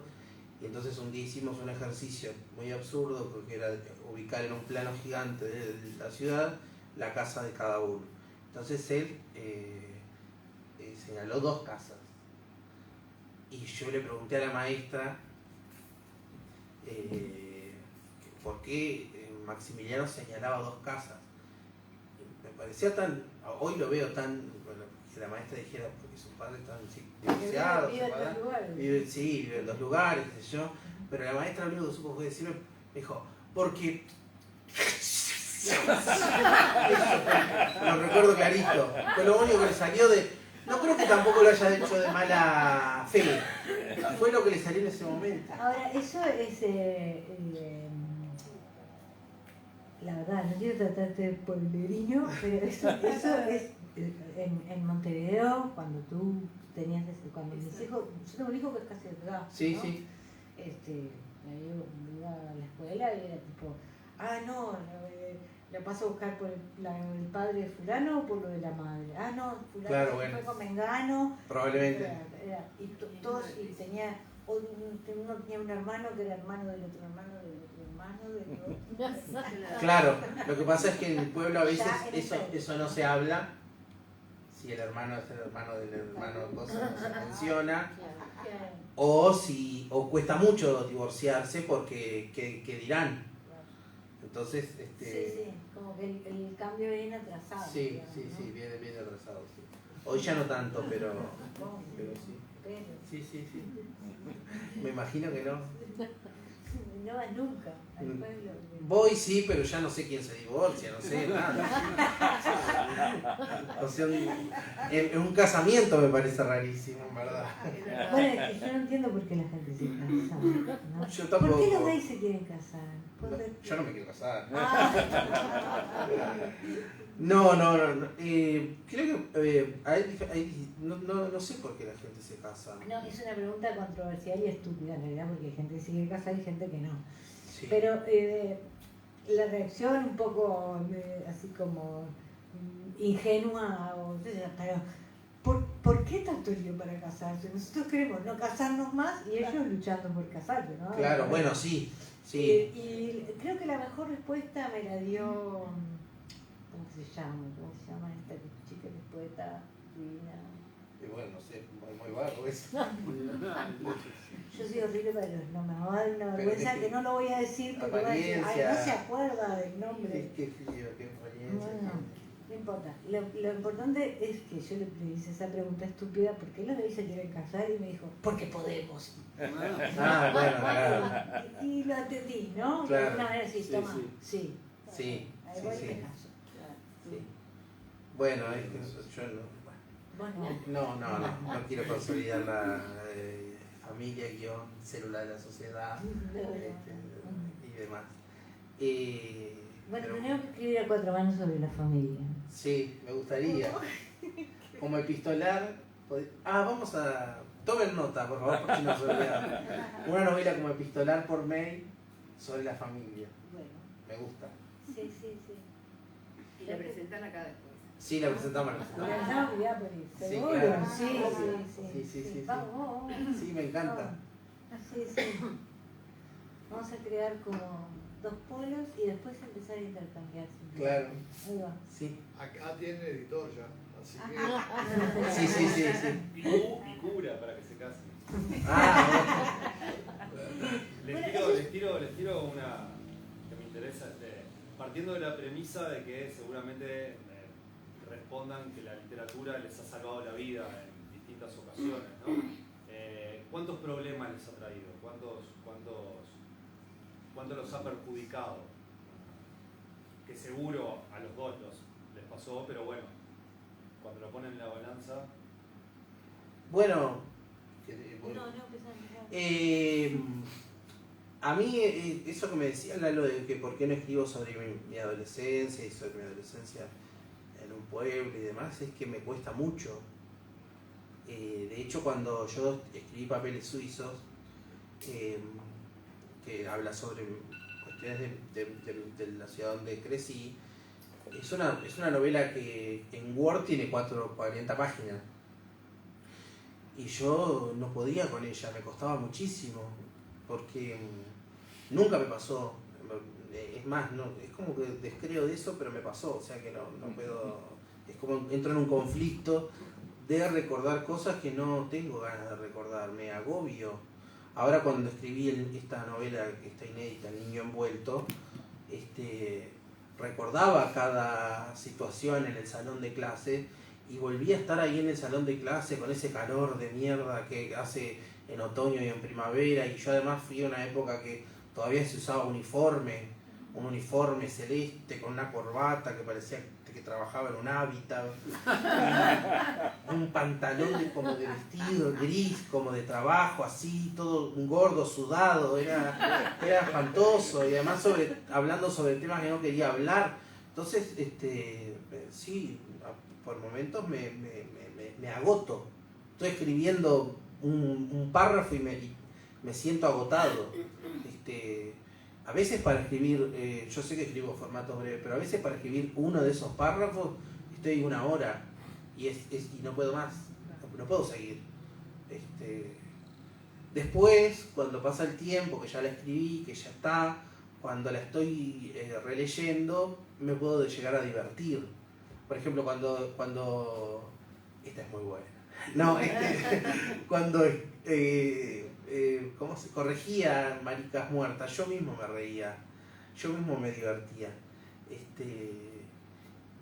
y entonces un día hicimos un ejercicio muy absurdo porque era ubicar en un plano gigante de la ciudad la casa de cada uno. Entonces él señaló 2 casas. Y yo le pregunté a la maestra por qué Maximiliano señalaba 2 casas. Me parecía tan, hoy lo veo tan, bueno, que la maestra dijera, porque sus padres están divorciados,
vive en 2 lugares.
vive en 2 lugares, qué sé yo, pero la maestra lo único que supo fue decirme, me dijo, porque... Lo recuerdo clarito, fue lo único que le salió de... No creo que tampoco lo haya hecho de mala fe, fue lo que le salió en ese momento.
Ahora, eso es, la verdad, no quiero tratarte de puebleriño, pero eso es, en Montevideo, cuando tú tenías, cuando mis hijos, yo tengo un hijo que es casi de tu edad,
Sí,
¿no?
sí.
Me iba a la escuela y era tipo, no, lo paso a buscar por el padre de fulano o por lo de la madre. No, fulano
Claro,
se
bueno.
fue con Mengano.
Probablemente.
Y todos, y tenía, uno tenía un hermano que era hermano del otro hermano, del otro hermano, del otro.
Claro, lo que pasa es que en el pueblo a veces
Ya,
eso no se habla. Si el hermano es el hermano del hermano, cosa no se menciona. O cuesta mucho divorciarse porque ¿qué dirán?
Sí,
Entonces,
sí, como que el cambio viene atrasado.
Sí,
digamos,
sí,
¿no?
sí, viene atrasado. Sí. Hoy ya no tanto, pero sí.
Pero
Sí, sí, sí. Me imagino que no.
no vas nunca al pueblo.
Voy sí, pero ya no sé quién se divorcia, no sé nada. O sea, en un casamiento me parece rarísimo, en verdad.
Bueno, es que yo no entiendo por qué la gente se casa, ¿no?
Yo tampoco.
¿Por qué los gays se quieren casar?
Yo no me quiero casar.
Ah.
No. Creo que no sé por qué la gente se casa.
No, es una pregunta controversial y estúpida en realidad, porque hay gente que se quiere casar y gente que no.
Sí.
Pero la reacción un poco así como ingenua, pero ¿por qué tanto lío para casarse? Nosotros queremos no casarnos más y ellos luchando por casarse, ¿no?
Claro, bueno, sí.
Y creo que la mejor respuesta me la dio, ¿cómo se llama esta chica que es poeta divina?
Y bueno, no sé, muy vago eso.
Yo soy horrible para los nombres, me va a dar una
Pero
vergüenza que no lo voy a decir porque va a decir,
apariencia.
no se acuerda del nombre.
Qué frío, qué apariencia.
Bueno, no importa. Lo importante es que yo le hice esa pregunta estúpida, ¿por qué los gays se quieren casar? Y me dijo, porque podemos.
Bueno, claro.
Y lo atendí, ¿no?
Claro.
De una manera así,
Sí,
toma,
sí.
sí.
Sí,
Ahí voy y
sí.
me caso.
Sí. Bueno, es que yo no.
Bueno,
No quiero consolidar la familia célula de la sociedad y demás.
bueno,
Pero-
tenemos que escribir a 4 manos sobre la familia.
Sí, me gustaría. Como epistolar. Vamos a. Tomen nota, por favor, porque no se olvidan. Una novela como epistolar por mail sobre la familia.
Bueno,
Me gusta.
sí.
Y la presentan acá después.
Sí, la presentamos.
Pensamos que iba por ir,
Sí,
seguro.
claro.
Sí. Vamos.
Sí, me encanta.
Sí. Vamos a crear como 2 polos y después empezar a intercambiar.
Claro.
Ahí va.
Sí.
Acá tiene editor ya, así que
Sí.
Y cura para que se casen. Les tiro una que me interesa, partiendo de la premisa de que seguramente respondan que la literatura les ha salvado la vida en distintas ocasiones, ¿no? ¿Cuántos problemas les ha traído? ¿Cuántos los ha perjudicado? Que seguro a los dos les pasó, pero bueno, cuando lo ponen en la balanza...
Bueno.
No,
A mí, eso que me decía Lalo de que por qué no escribo sobre mi adolescencia y sobre mi adolescencia en un pueblo y demás, es que me cuesta mucho. De hecho, cuando yo escribí Papeles Suizos, que habla sobre cuestiones de la ciudad donde crecí, es una novela que en Word tiene 40 páginas. Y yo no podía con ella, me costaba muchísimo, porque nunca me pasó. Es más, no, es como que descreo de eso, pero me pasó, o sea que no puedo. Es como entro en un conflicto de recordar cosas que no tengo ganas de recordar, me agobio. Ahora cuando escribí esta novela que está inédita, El niño envuelto, recordaba cada situación en el salón de clase y volví a estar ahí en el salón de clase con ese calor de mierda que hace en otoño y en primavera, y yo además fui a una época que todavía se usaba un uniforme celeste con una corbata que parecía que trabajaba en un hábitat, un pantalón como de vestido gris, como de trabajo, así, todo un gordo, sudado, era espantoso, y además hablando sobre temas que no quería hablar. Entonces, sí, por momentos me agoto. Estoy escribiendo un párrafo y me siento agotado. A veces para escribir, yo sé que escribo formatos breves, pero a veces para escribir uno de esos párrafos estoy 1 hora y no puedo más, no puedo seguir. Después, cuando pasa el tiempo, que ya la escribí, que ya está, cuando la estoy releyendo, me puedo llegar a divertir. Por ejemplo, cuando esta es muy buena. No, cuando ¿cómo se corregía maricas muertas? Yo mismo me reía, yo mismo me divertía.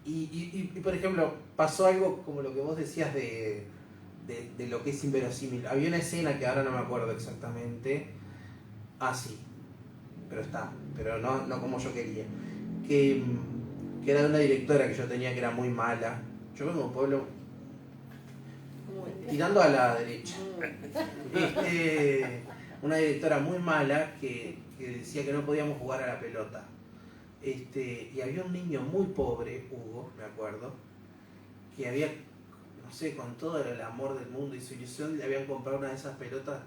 Y por ejemplo, pasó algo como lo que vos decías de lo que es inverosímil. Había una escena que ahora no me acuerdo exactamente. Sí, pero no como yo quería. Que era de una directora que yo tenía que era muy mala. Yo vengo de un pueblo tirando a la derecha. Una directora muy mala que decía que no podíamos jugar a la pelota. Y había un niño muy pobre, Hugo, me acuerdo, que había, no sé, con todo el amor del mundo y su ilusión, le habían comprado una de esas pelotas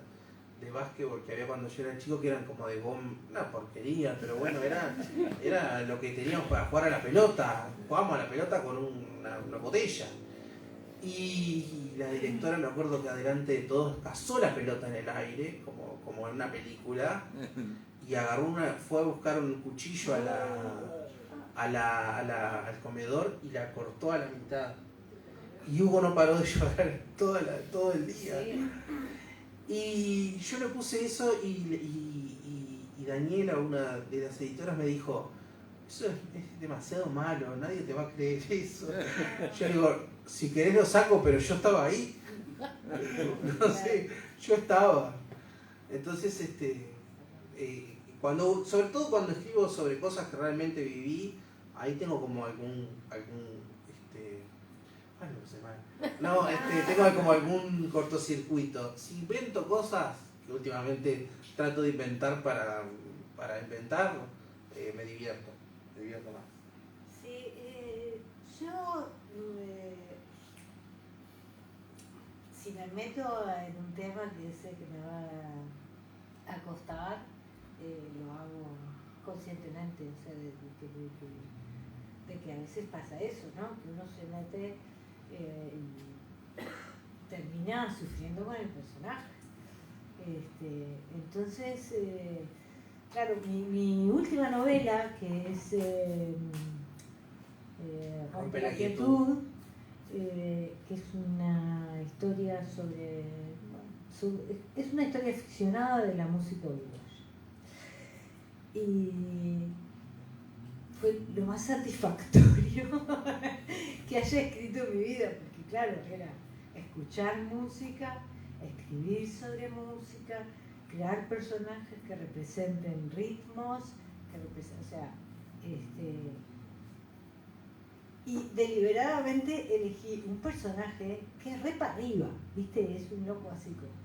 de básquetbol que había cuando yo era chico, que eran como de goma, una porquería, pero bueno, era lo que teníamos para jugar a la pelota. Jugábamos a la pelota con una botella. Y la directora, me acuerdo que adelante de todos cazó la pelota en el aire, como en una película, y fue a buscar un cuchillo al comedor y la cortó a la mitad. Y Hugo no paró de llorar todo el día. Y yo le puse eso y Daniela, una de las editoras, me dijo: eso es demasiado malo, nadie te va a creer eso. Yo digo: si querés lo saco, pero yo estaba ahí. No sé, yo estaba. Entonces, sobre todo cuando escribo sobre cosas que realmente viví, ahí tengo como tengo como algún cortocircuito. Si invento cosas, que últimamente trato de inventar para inventar, me divierto más.
Sí, yo, si me meto en un tema que sé que me va a costar, lo hago conscientemente, o sea, de que a veces pasa eso, ¿no? Que uno se mete y termina sufriendo con el personaje. Entonces, claro, mi última novela, que es Rompe la Quietud, que es una historia es una historia ficcionada de la música uruguaya. Y fue lo más satisfactorio que haya escrito en mi vida, porque claro, era escuchar música, escribir sobre música, crear personajes que representen ritmos, o sea, y deliberadamente elegí un personaje que es re para arriba, ¿viste? Es un loco así como...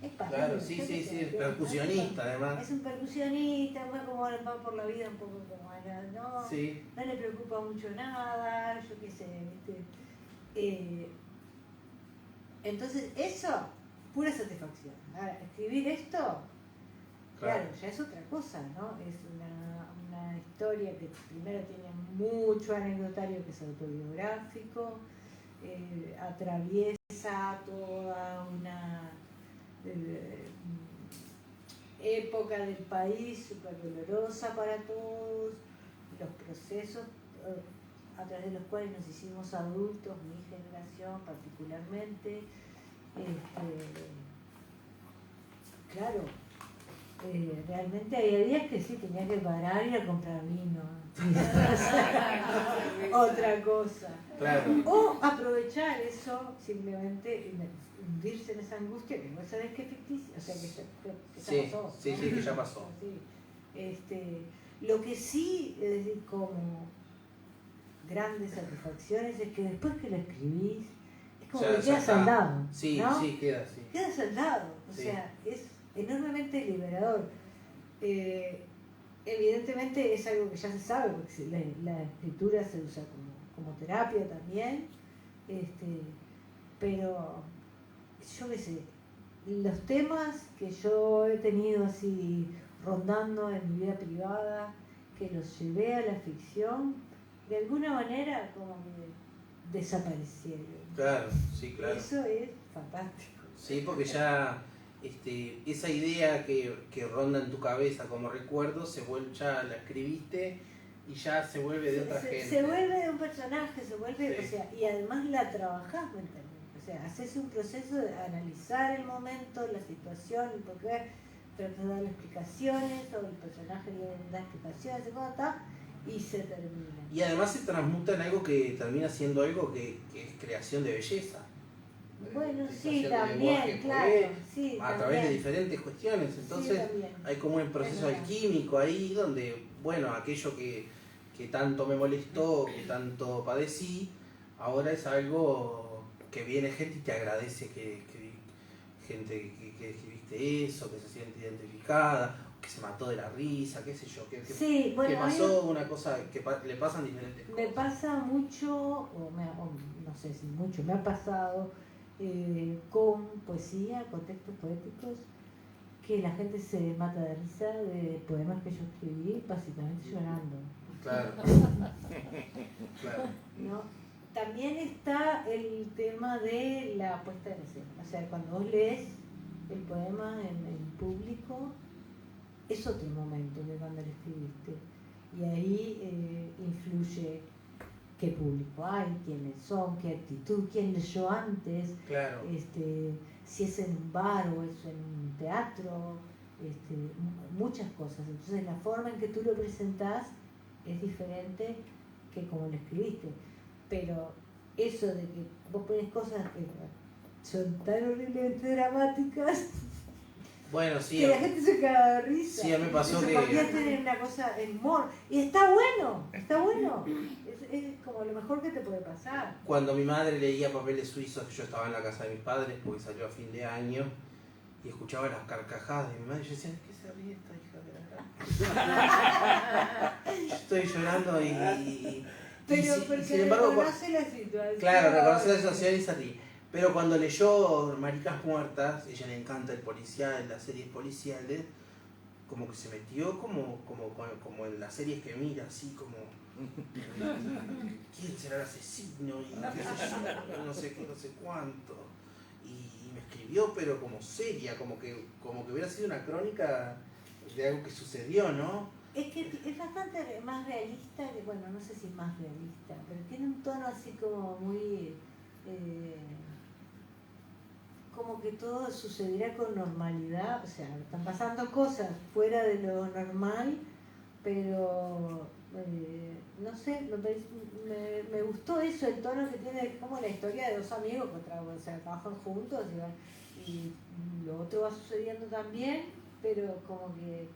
Es para
Claro,
arriba,
sí,
es
percusionista además.
Es un percusionista, como va por la vida un poco como no,
Sí.
no le preocupa mucho nada, yo qué sé, ¿viste? Entonces, eso, pura satisfacción. Ahora, escribir esto, claro, ya es otra cosa, ¿no? Es una historia que primero tiene mucho anecdotario, que es autobiográfico, atraviesa toda una época del país súper dolorosa para todos, los procesos a través de los cuales nos hicimos adultos, mi generación particularmente. Claro, realmente había días que sí tenía que parar y ir a comprar vino, otra cosa.
Claro.
O aprovechar eso, simplemente hundirse en esa angustia que no sabes que es ficticia, o sea que
Sí,
ya pasó.
sí, que ya pasó.
Sí. Lo que sí, es decir, como grandes satisfacciones es que después que lo escribís, es como que queda saldado.
Sí,
¿no?
sí, queda así.
Queda saldado, o
Sí.
sea, es enormemente liberador. Evidentemente es algo que ya se sabe, porque la escritura se usa como terapia también, pero yo qué sé, los temas que yo he tenido así rondando en mi vida privada, que los llevé a la ficción, de alguna manera como que desaparecieron.
Claro, sí, claro.
Eso es fantástico.
Sí, porque ya esa idea que ronda en tu cabeza como recuerdo, ya la escribiste y ya se vuelve de otra gente.
Se vuelve de un personaje, se vuelve,
Sí.
o sea, y además la trabajás mentalmente. O sea, haces un proceso de analizar el momento, la situación, el porqué, tratas de darle explicaciones, o el personaje le da explicaciones, y se termina.
Y además se transmuta en algo que termina siendo algo que es creación de belleza.
Bueno,
Creación
sí,
de
también,
lenguaje
claro.
poético,
Sí,
a través
también.
de diferentes cuestiones. Entonces
Sí, también.
hay como un proceso
Es verdad.
alquímico ahí donde, bueno, aquello que tanto me molestó, que tanto padecí, ahora es algo que viene gente y te agradece que gente que escribiste eso, que se siente identificada, que se mató de la risa, qué sé yo, que
Sí, bueno,
pasó una cosa, que le pasan diferentes
me
cosas.
pasa mucho, o no sé si mucho, me ha pasado con poesía, con textos poéticos, que la gente se mata de risa de poemas que yo escribí, básicamente llorando.
Claro. Claro.
¿No? También está el tema de la puesta en escena. O sea, cuando vos lees el poema en público, es otro momento de cuando lo escribiste. Y ahí influye qué público hay, quiénes son, qué actitud, quién leyó antes,
Claro.
si es en un bar o es en un teatro, muchas cosas. Entonces la forma en que tú lo presentás es diferente que como lo escribiste. Pero eso de que vos pones cosas que son tan horriblemente dramáticas
Bueno, sí.
que la gente se caga de risa.
Sí, a mí me pasó
se
que-
convierte en una cosa, en humor. Y está bueno, está bueno. Es como lo mejor que te puede pasar.
Cuando mi madre leía Papeles Suizos, yo estaba en la casa de mis padres porque salió a fin de año y escuchaba las carcajadas de mi madre, yo decía, ¿qué se ríe esta hija de la gran? Yo estoy llorando y
Pero
sin
porque
embargo,
reconoce la situación.
claro, reconoce la situación y se ríe. Pero cuando leyó Maricas Muertas, ella le encanta el policial, las series policiales, como que se metió como en las series que mira, así como ¿quién será el asesino? Y qué sé yo, no sé qué, no sé cuánto. Y me escribió, pero como seria, como que hubiera sido una crónica de algo que sucedió, ¿no?
Es que es bastante más realista, que bueno, no sé si es más realista, pero tiene un tono así como muy... como que todo sucederá con normalidad, o sea, están pasando cosas fuera de lo normal, pero no sé, me gustó eso, el tono que tiene, es como la historia de dos amigos que trabajan juntos y lo otro va sucediendo también, pero como que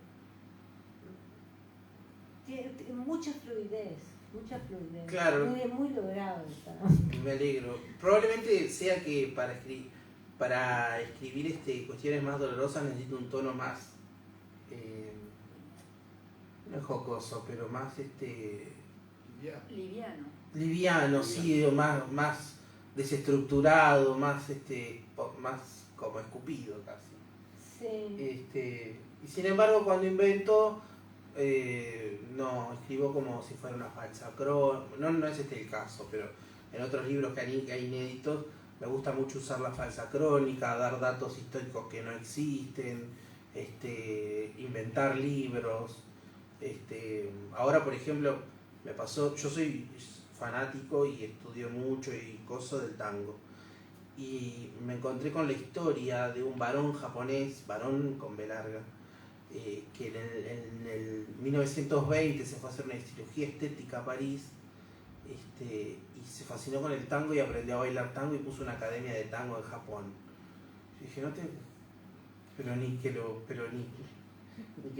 tiene mucha fluidez.
Claro.
Muy logrado está.
Me alegro. Probablemente sea que para escribir cuestiones más dolorosas necesito un tono más no es jocoso, pero más
Ya.
Liviano.
liviano, sí, o más desestructurado, más como escupido casi.
Sí.
Y sin embargo cuando invento, no, escribo como si fuera una falsa crónica, no es este el caso, pero en otros libros que hay inéditos, me gusta mucho usar la falsa crónica, dar datos históricos que no existen, inventar libros. Ahora, por ejemplo, me pasó, yo soy fanático y estudio mucho y coso del tango. Y me encontré con la historia de un varón japonés, varón con B larga, que en el 1920 se fue a hacer una cirugía estética a París, y se fascinó con el tango y aprendió a bailar tango y puso una academia de tango en Japón. Yo dije, ni que lo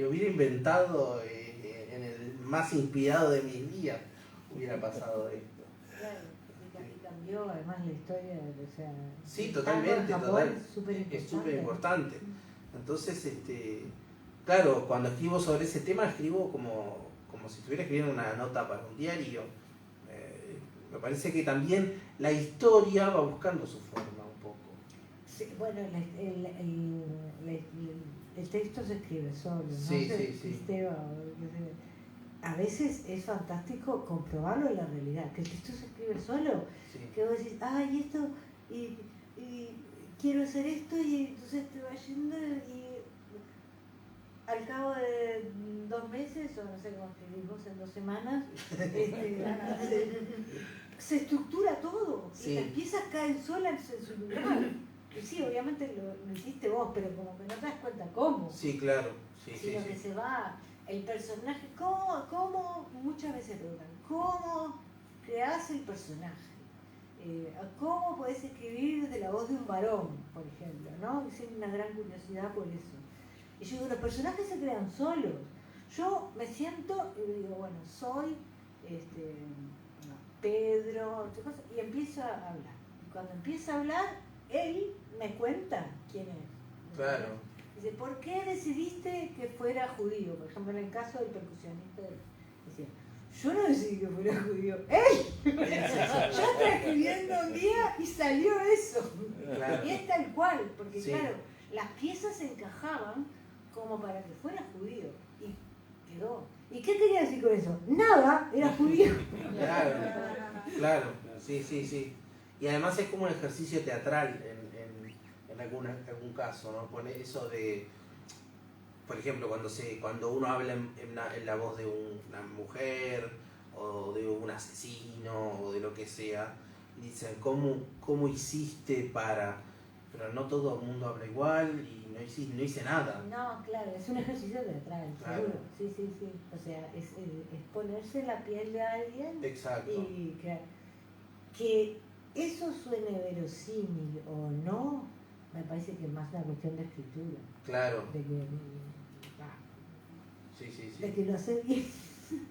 hubiera inventado en el más inspirado de mis días hubiera pasado esto.
Claro, y cambió además la historia, o sea...
Sí, totalmente,
es
súper importante. Entonces, claro, cuando escribo sobre ese tema, escribo como si estuviera escribiendo una nota para un diario. Me parece que también la historia va buscando su forma un poco.
Sí, bueno, el texto se escribe solo, ¿no?
Sí, sí.
A veces es fantástico comprobarlo en la realidad, que el texto se escribe solo,
Sí.
que vos decís, ay, esto, y quiero hacer esto, y entonces te va yendo, y al cabo de 2 meses, o no sé cómo escribimos, en 2 semanas, se estructura todo,
Sí.
y las piezas caen solas en su lugar. Y sí, obviamente lo hiciste vos, pero como que no te das cuenta cómo.
Sí, claro. Sí,
Sino que se va el personaje, ¿cómo? Muchas veces preguntan, ¿cómo creás el personaje? ¿Cómo podés escribir desde la voz de un varón, por ejemplo? ¿No? Es una gran curiosidad por eso. Y yo digo, los personajes se crean solos. Yo me siento y digo, bueno, soy Pedro, y empiezo a hablar. Y cuando empieza a hablar, él me cuenta quién es.
Claro.
Dice, ¿por qué decidiste que fuera judío? Por ejemplo, en el caso del percusionista, decía, yo no decidí que fuera judío, ¡él! Yo estaba escribiendo un día y salió eso.
Claro.
Y es tal cual, porque
Sí.
claro, las piezas se encajaban como para que fuera judío. Y quedó. ¿Y qué quería decir con eso? Nada, era judío.
Claro, sí. Y además es como un ejercicio teatral en algún caso, ¿no? Pone eso de, por ejemplo, cuando uno habla en la voz de una mujer o de un asesino o de lo que sea, dicen, ¿cómo hiciste para...? Pero no todo el mundo habla igual y no hice nada.
No, claro, es un ejercicio teatral,
Claro.
seguro. Sí. O sea, es ponerse en la piel de alguien.
Exacto.
Y que eso suene verosímil o no, me parece que es más una cuestión de escritura.
Claro.
De
Sí.
que lo hace bien.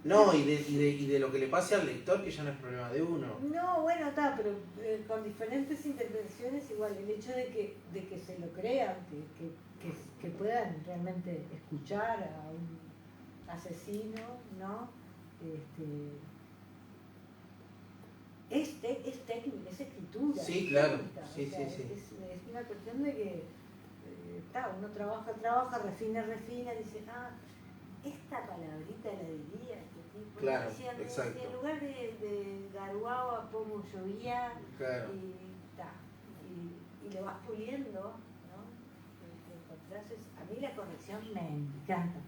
No, y de lo que le pase al lector, que ya no es problema de uno.
No, bueno, está, pero con diferentes interpretaciones igual. El hecho de que se lo crean, que puedan realmente escuchar a un asesino, ¿no? Es técnica, es escritura.
Sí,
es
claro.
técnica,
Sí.
Es una cuestión de que uno trabaja, refina, dice, esta palabrita la diría este tipo.
Claro,
Decían,
exacto.
en lugar de garuaba, como llovía,
Claro.
y lo vas puliendo, ¿no? Entonces, a mí la corrección me encanta,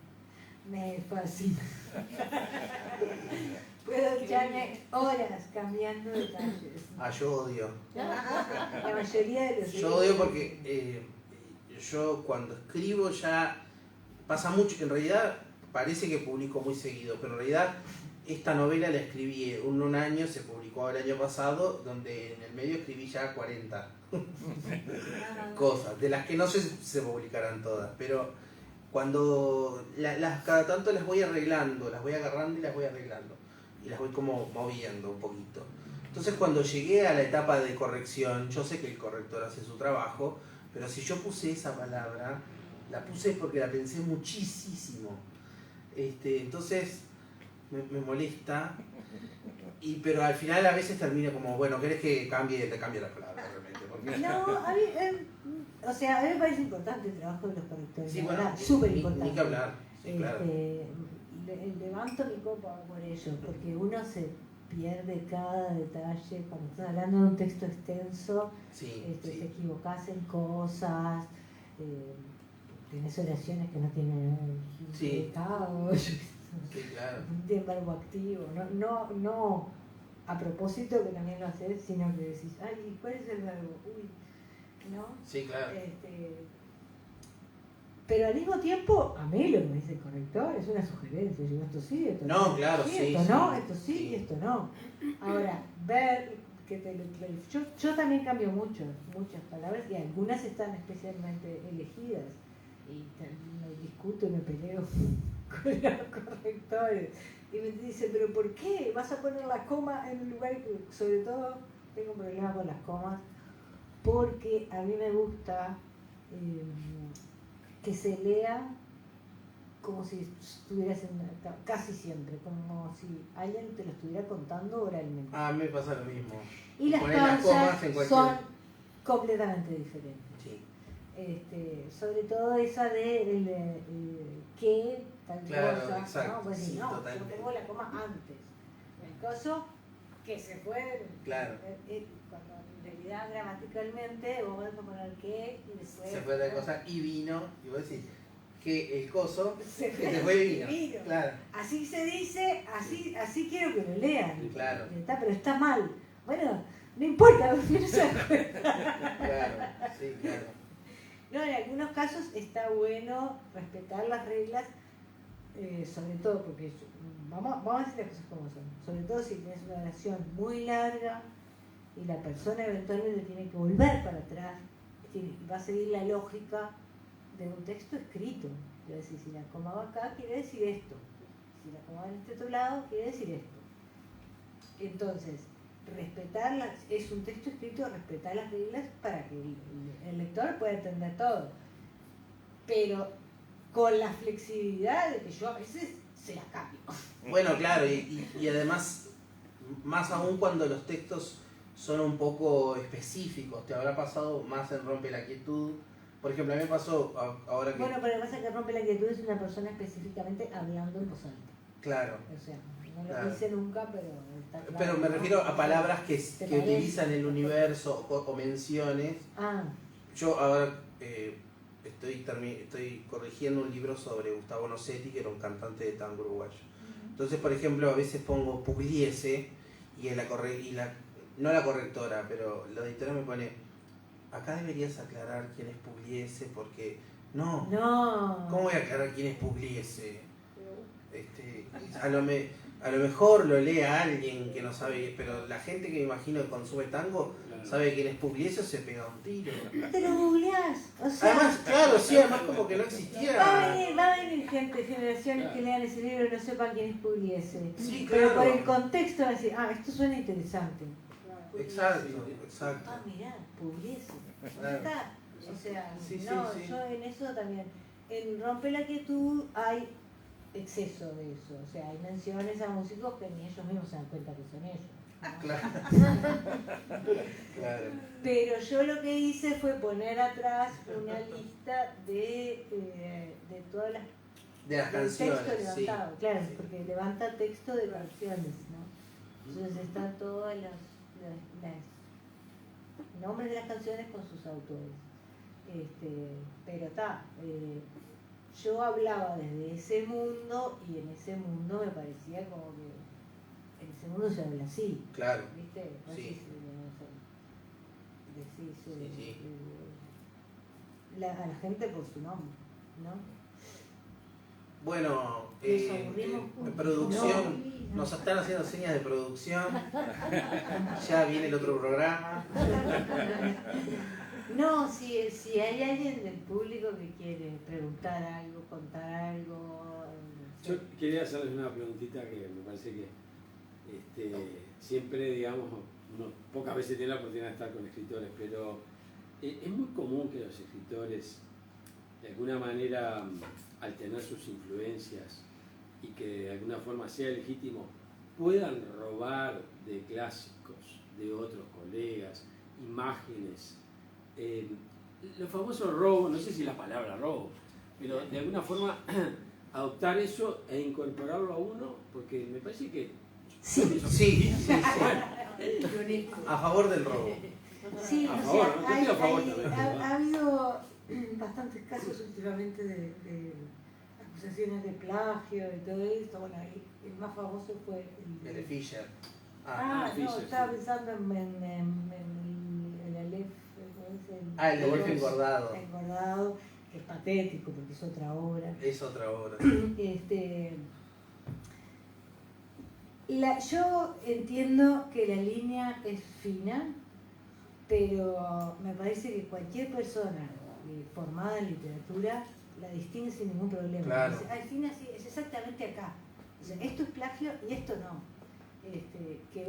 me fascina. Puedo echarme horas cambiando detalles.
Yo odio.
La mayoría de los
Yo odio porque yo cuando escribo ya pasa mucho, en realidad parece que publico muy seguido, pero en realidad esta novela la escribí en un año, se publicó el año pasado, donde en el medio escribí ya 40 cosas, de las que no sé si se publicarán todas, pero cuando cada tanto las voy arreglando, las voy agarrando y las voy arreglando, y las voy como moviendo un poquito. Entonces cuando llegué a la etapa de corrección, yo sé que el corrector hace su trabajo, pero si yo puse esa palabra, la puse porque la pensé muchísimo. Entonces me molesta pero al final a veces termina como, bueno, ¿querés que cambie? Te cambie la palabra realmente. Porque...
No, a mí, o sea, a mí me parece importante el trabajo de los correctores.
Sí,
la
bueno,
verdad, súper importante.
ni que hablar, sí, claro.
Levanto mi copa por ello, porque uno se pierde cada detalle. Cuando estás hablando de un texto extenso,
Sí,
te
sí.
equivocás en cosas, tenés oraciones que no tienen
Sí.
caos,
Sí, claro.
de verbo activo, no a propósito que también lo haces, sino que decís, ay, ¿cuál es el verbo? Uy, ¿no?
Sí, claro.
Pero al mismo tiempo, a mí lo que me dice el corrector es una sugerencia. Yo digo, esto sí, esto
No,
no.
claro,
Sí,
sí,
esto
sí.
no, esto sí,
Sí.
y esto no. Ahora, ver que yo también cambio muchas palabras y algunas están especialmente elegidas. Y me discuto y me peleo con los correctores. Y me dice, ¿pero por qué? ¿Vas a poner la coma en un lugar que, sobre todo, tengo un problema con las comas? Porque a mí me gusta que se lea como si estuvieras casi siempre, como si alguien te lo estuviera contando oralmente.
A mí me pasa lo mismo.
Y las
Poner las
pausas
comas en cualquier...
son completamente diferentes.
Sí.
Sobre todo esa de que tal
Claro,
cosa,
exacto,
¿no? Pues
sí,
no,
totalmente.
yo pongo la coma antes. El caso que se fue,
Claro.
cuando en realidad gramaticalmente vos vas a poner que y después
Se fue de cosa y vino, y vos decís que el coso
se
que se fue y vino.
vino.
Claro.
Así se dice, así quiero que lo lean.
Claro.
Pero está mal. Bueno, no importa, no se da cuenta.
Claro, sí, claro.
No, en algunos casos está bueno respetar las reglas, sobre todo porque vamos a decir las cosas como son. Sobre todo si tienes una oración muy larga y la persona eventualmente tiene que volver para atrás, va a seguir la lógica de un texto escrito. Es decir, si la coma va acá, quiere decir esto. Si la coma en este otro lado, quiere decir esto. Entonces, es un texto escrito, respetar las reglas para que el lector pueda entender todo. Pero con la flexibilidad de que yo a veces se las cambio.
Bueno, claro, y además, más aún cuando los textos son un poco específicos, te habrá pasado más en Rompe la Quietud. Por ejemplo, a mí me pasó ahora que...
Bueno, pero lo que pasa es que Rompe la Quietud es una persona específicamente hablando en voz alta.
Claro.
O sea, no lo
Claro.
dice nunca, pero está claro.
Pero me refiero a palabras que
parece?
utilizan el universo o menciones.
Ah,
Yo ahora estoy corrigiendo un libro sobre Gustavo Nocetti, que era un cantante de tango uruguayo. Entonces, por ejemplo, a veces pongo Pugliese y no la correctora, pero la editora me pone, acá deberías aclarar quién es Pugliese, porque no, ¿cómo voy a aclarar quién es Pugliese? A lo mejor lo lee a alguien que no sabe, pero la gente que me imagino que consume tango sabe quién es Pugliese o se pega un tiro.
te lo googleás. O sea,
Además, claro, sí, además como que no existía.
va a venir gente, generaciones que lean ese libro y no sepan quién es Pugliese.
Sí,
Pero
claro.
por el contexto van a decir, esto suena interesante.
Exacto.
Mirá, Pugliese.
Claro.
Está. O sea,
Sí, sí,
no,
sí.
yo en eso también. En Rompe la Quietud hay exceso de eso. O sea, hay menciones a músicos que ni ellos mismos se dan cuenta que son ellos. ¿no?
Claro.
Pero yo lo que hice fue poner atrás una lista de todas las
De las
del
canciones,
texto
sí.
levantado, claro, porque levanta texto de canciones, ¿no? Entonces están todos los nombres de las canciones con sus autores. Pero está, yo hablaba desde ese mundo y en ese mundo me parecía como que en ese mundo se habla así,
Claro.
¿viste? No sé
Sí.
si decís,
Sí.
a la gente por su nombre, ¿no?
Bueno,
Nos aburrimos
en
juntos.
producción,
No.
nos están haciendo señas de producción. Ya viene el otro programa.
No, si hay alguien del público que quiere preguntar algo, contar algo.
Yo quería hacerles una preguntita que me parece que siempre, digamos, uno pocas veces tiene la oportunidad de estar con escritores, pero es muy común que los escritores, de alguna manera, al tener sus influencias y que de alguna forma sea legítimo, puedan robar de clásicos de otros colegas, imágenes, los famosos robos, no sé si la palabra robo, pero de alguna forma adoptar eso e incorporarlo a uno, porque me parece que...
Sí.
Irónico.
A favor del robo.
Sí,
A
o
favor,
sea,
¿no? Yo estoy a favor también.
ha habido bastantes casos últimamente de acusaciones de plagio y todo esto. Bueno, el más famoso fue
El de Fisher.
no,
Fisher,
estaba
sí.
pensando en el Aleph,
El de Aleph engordado.
engordado, que es patético porque es otra obra.
Es otra obra.
Yo entiendo que la línea es fina, pero me parece que cualquier persona formada en literatura la distingue sin ningún problema.
Claro.
Dice, al fin es exactamente acá. O sea, esto es plagio y esto no. Que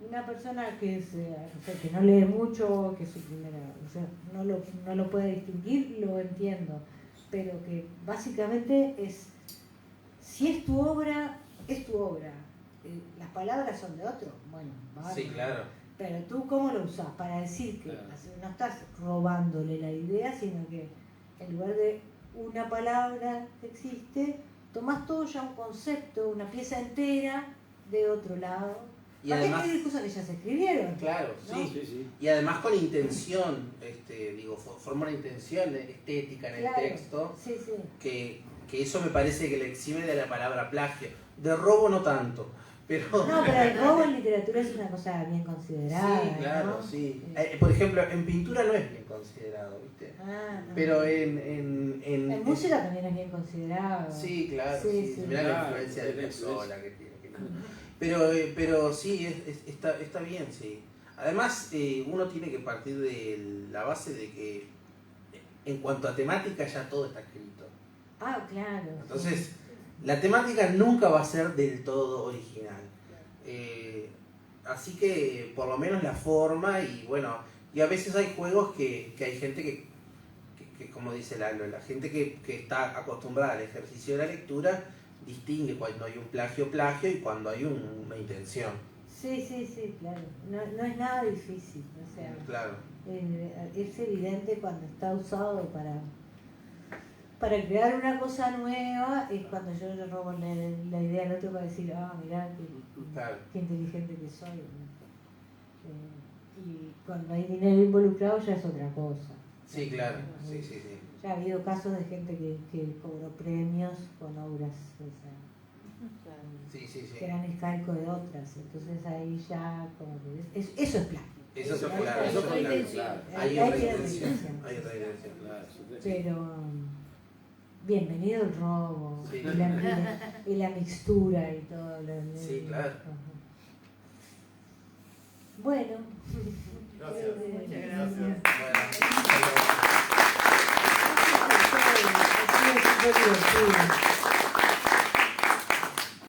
una persona que, o sea, que no lee mucho, que es su primera, o sea, no lo puede distinguir, lo entiendo. Pero que básicamente es, si es tu obra, es tu obra. Las palabras son de otro, bueno, bárbaro.
Sí, claro.
Pero tú, ¿cómo lo usas? Para decir que
Claro.
no estás robándole la idea, sino que en lugar de una palabra que existe, tomás todo ya un concepto, una pieza entera de otro lado.
Y
¿Para
además,
qué escribir cosas que ya se escribieron?
claro,
¿no?
sí.
Sí, sí.
Y además con intención, forma una intención estética en
Claro.
el texto,
Sí, sí.
que eso me parece que le exime de la palabra plagio. De robo no tanto, pero...
No, pero el robo en literatura es una cosa bien considerada.
Sí, claro,
¿no?
sí. Por ejemplo, en pintura no es bien considerado, ¿viste?
Ah, no.
Pero en
En música también es bien considerado.
Sí, claro.
Sí,
Sí,
sí.
Mirá la
Claro,
influencia de
es la
Piazzolla que tiene. Pero sí, está bien, sí. Además, uno tiene que partir de la base de que en cuanto a temática ya todo está escrito.
Ah, claro.
Entonces, la temática nunca va a ser del todo original. Así que por lo menos la forma y bueno, y a veces hay juegos que hay gente que como dice Lalo, la gente que está acostumbrada al ejercicio de la lectura distingue cuando hay un plagio y cuando hay una intención.
Sí, claro. No es nada difícil. O sea,
Claro.
es evidente cuando está usado para crear una cosa nueva, es cuando yo le robo la idea al otro para decir, mirá,
Claro.
qué inteligente que soy. Y cuando hay dinero involucrado ya es otra cosa.
Sí, claro. Sí.
Ya ha habido casos de gente que cobró premios con obras, o sea,
Sí.
que eran escalco de otras. Entonces ahí ya, como que eso es plagio.
Eso es
Ahí-
claro.
ahí-
Eso es
otra
claro.
intención.
Hay
ahí
otra
tiene
intención.
intención.
Hay otra intención.
Claro,
Pero bienvenido el robo
Sí.
y la mixtura y todo lo
Sí, claro.
Ajá. Bueno,
Gracias.
muchas
gracias.
Bueno,
Ha sido súper divertido.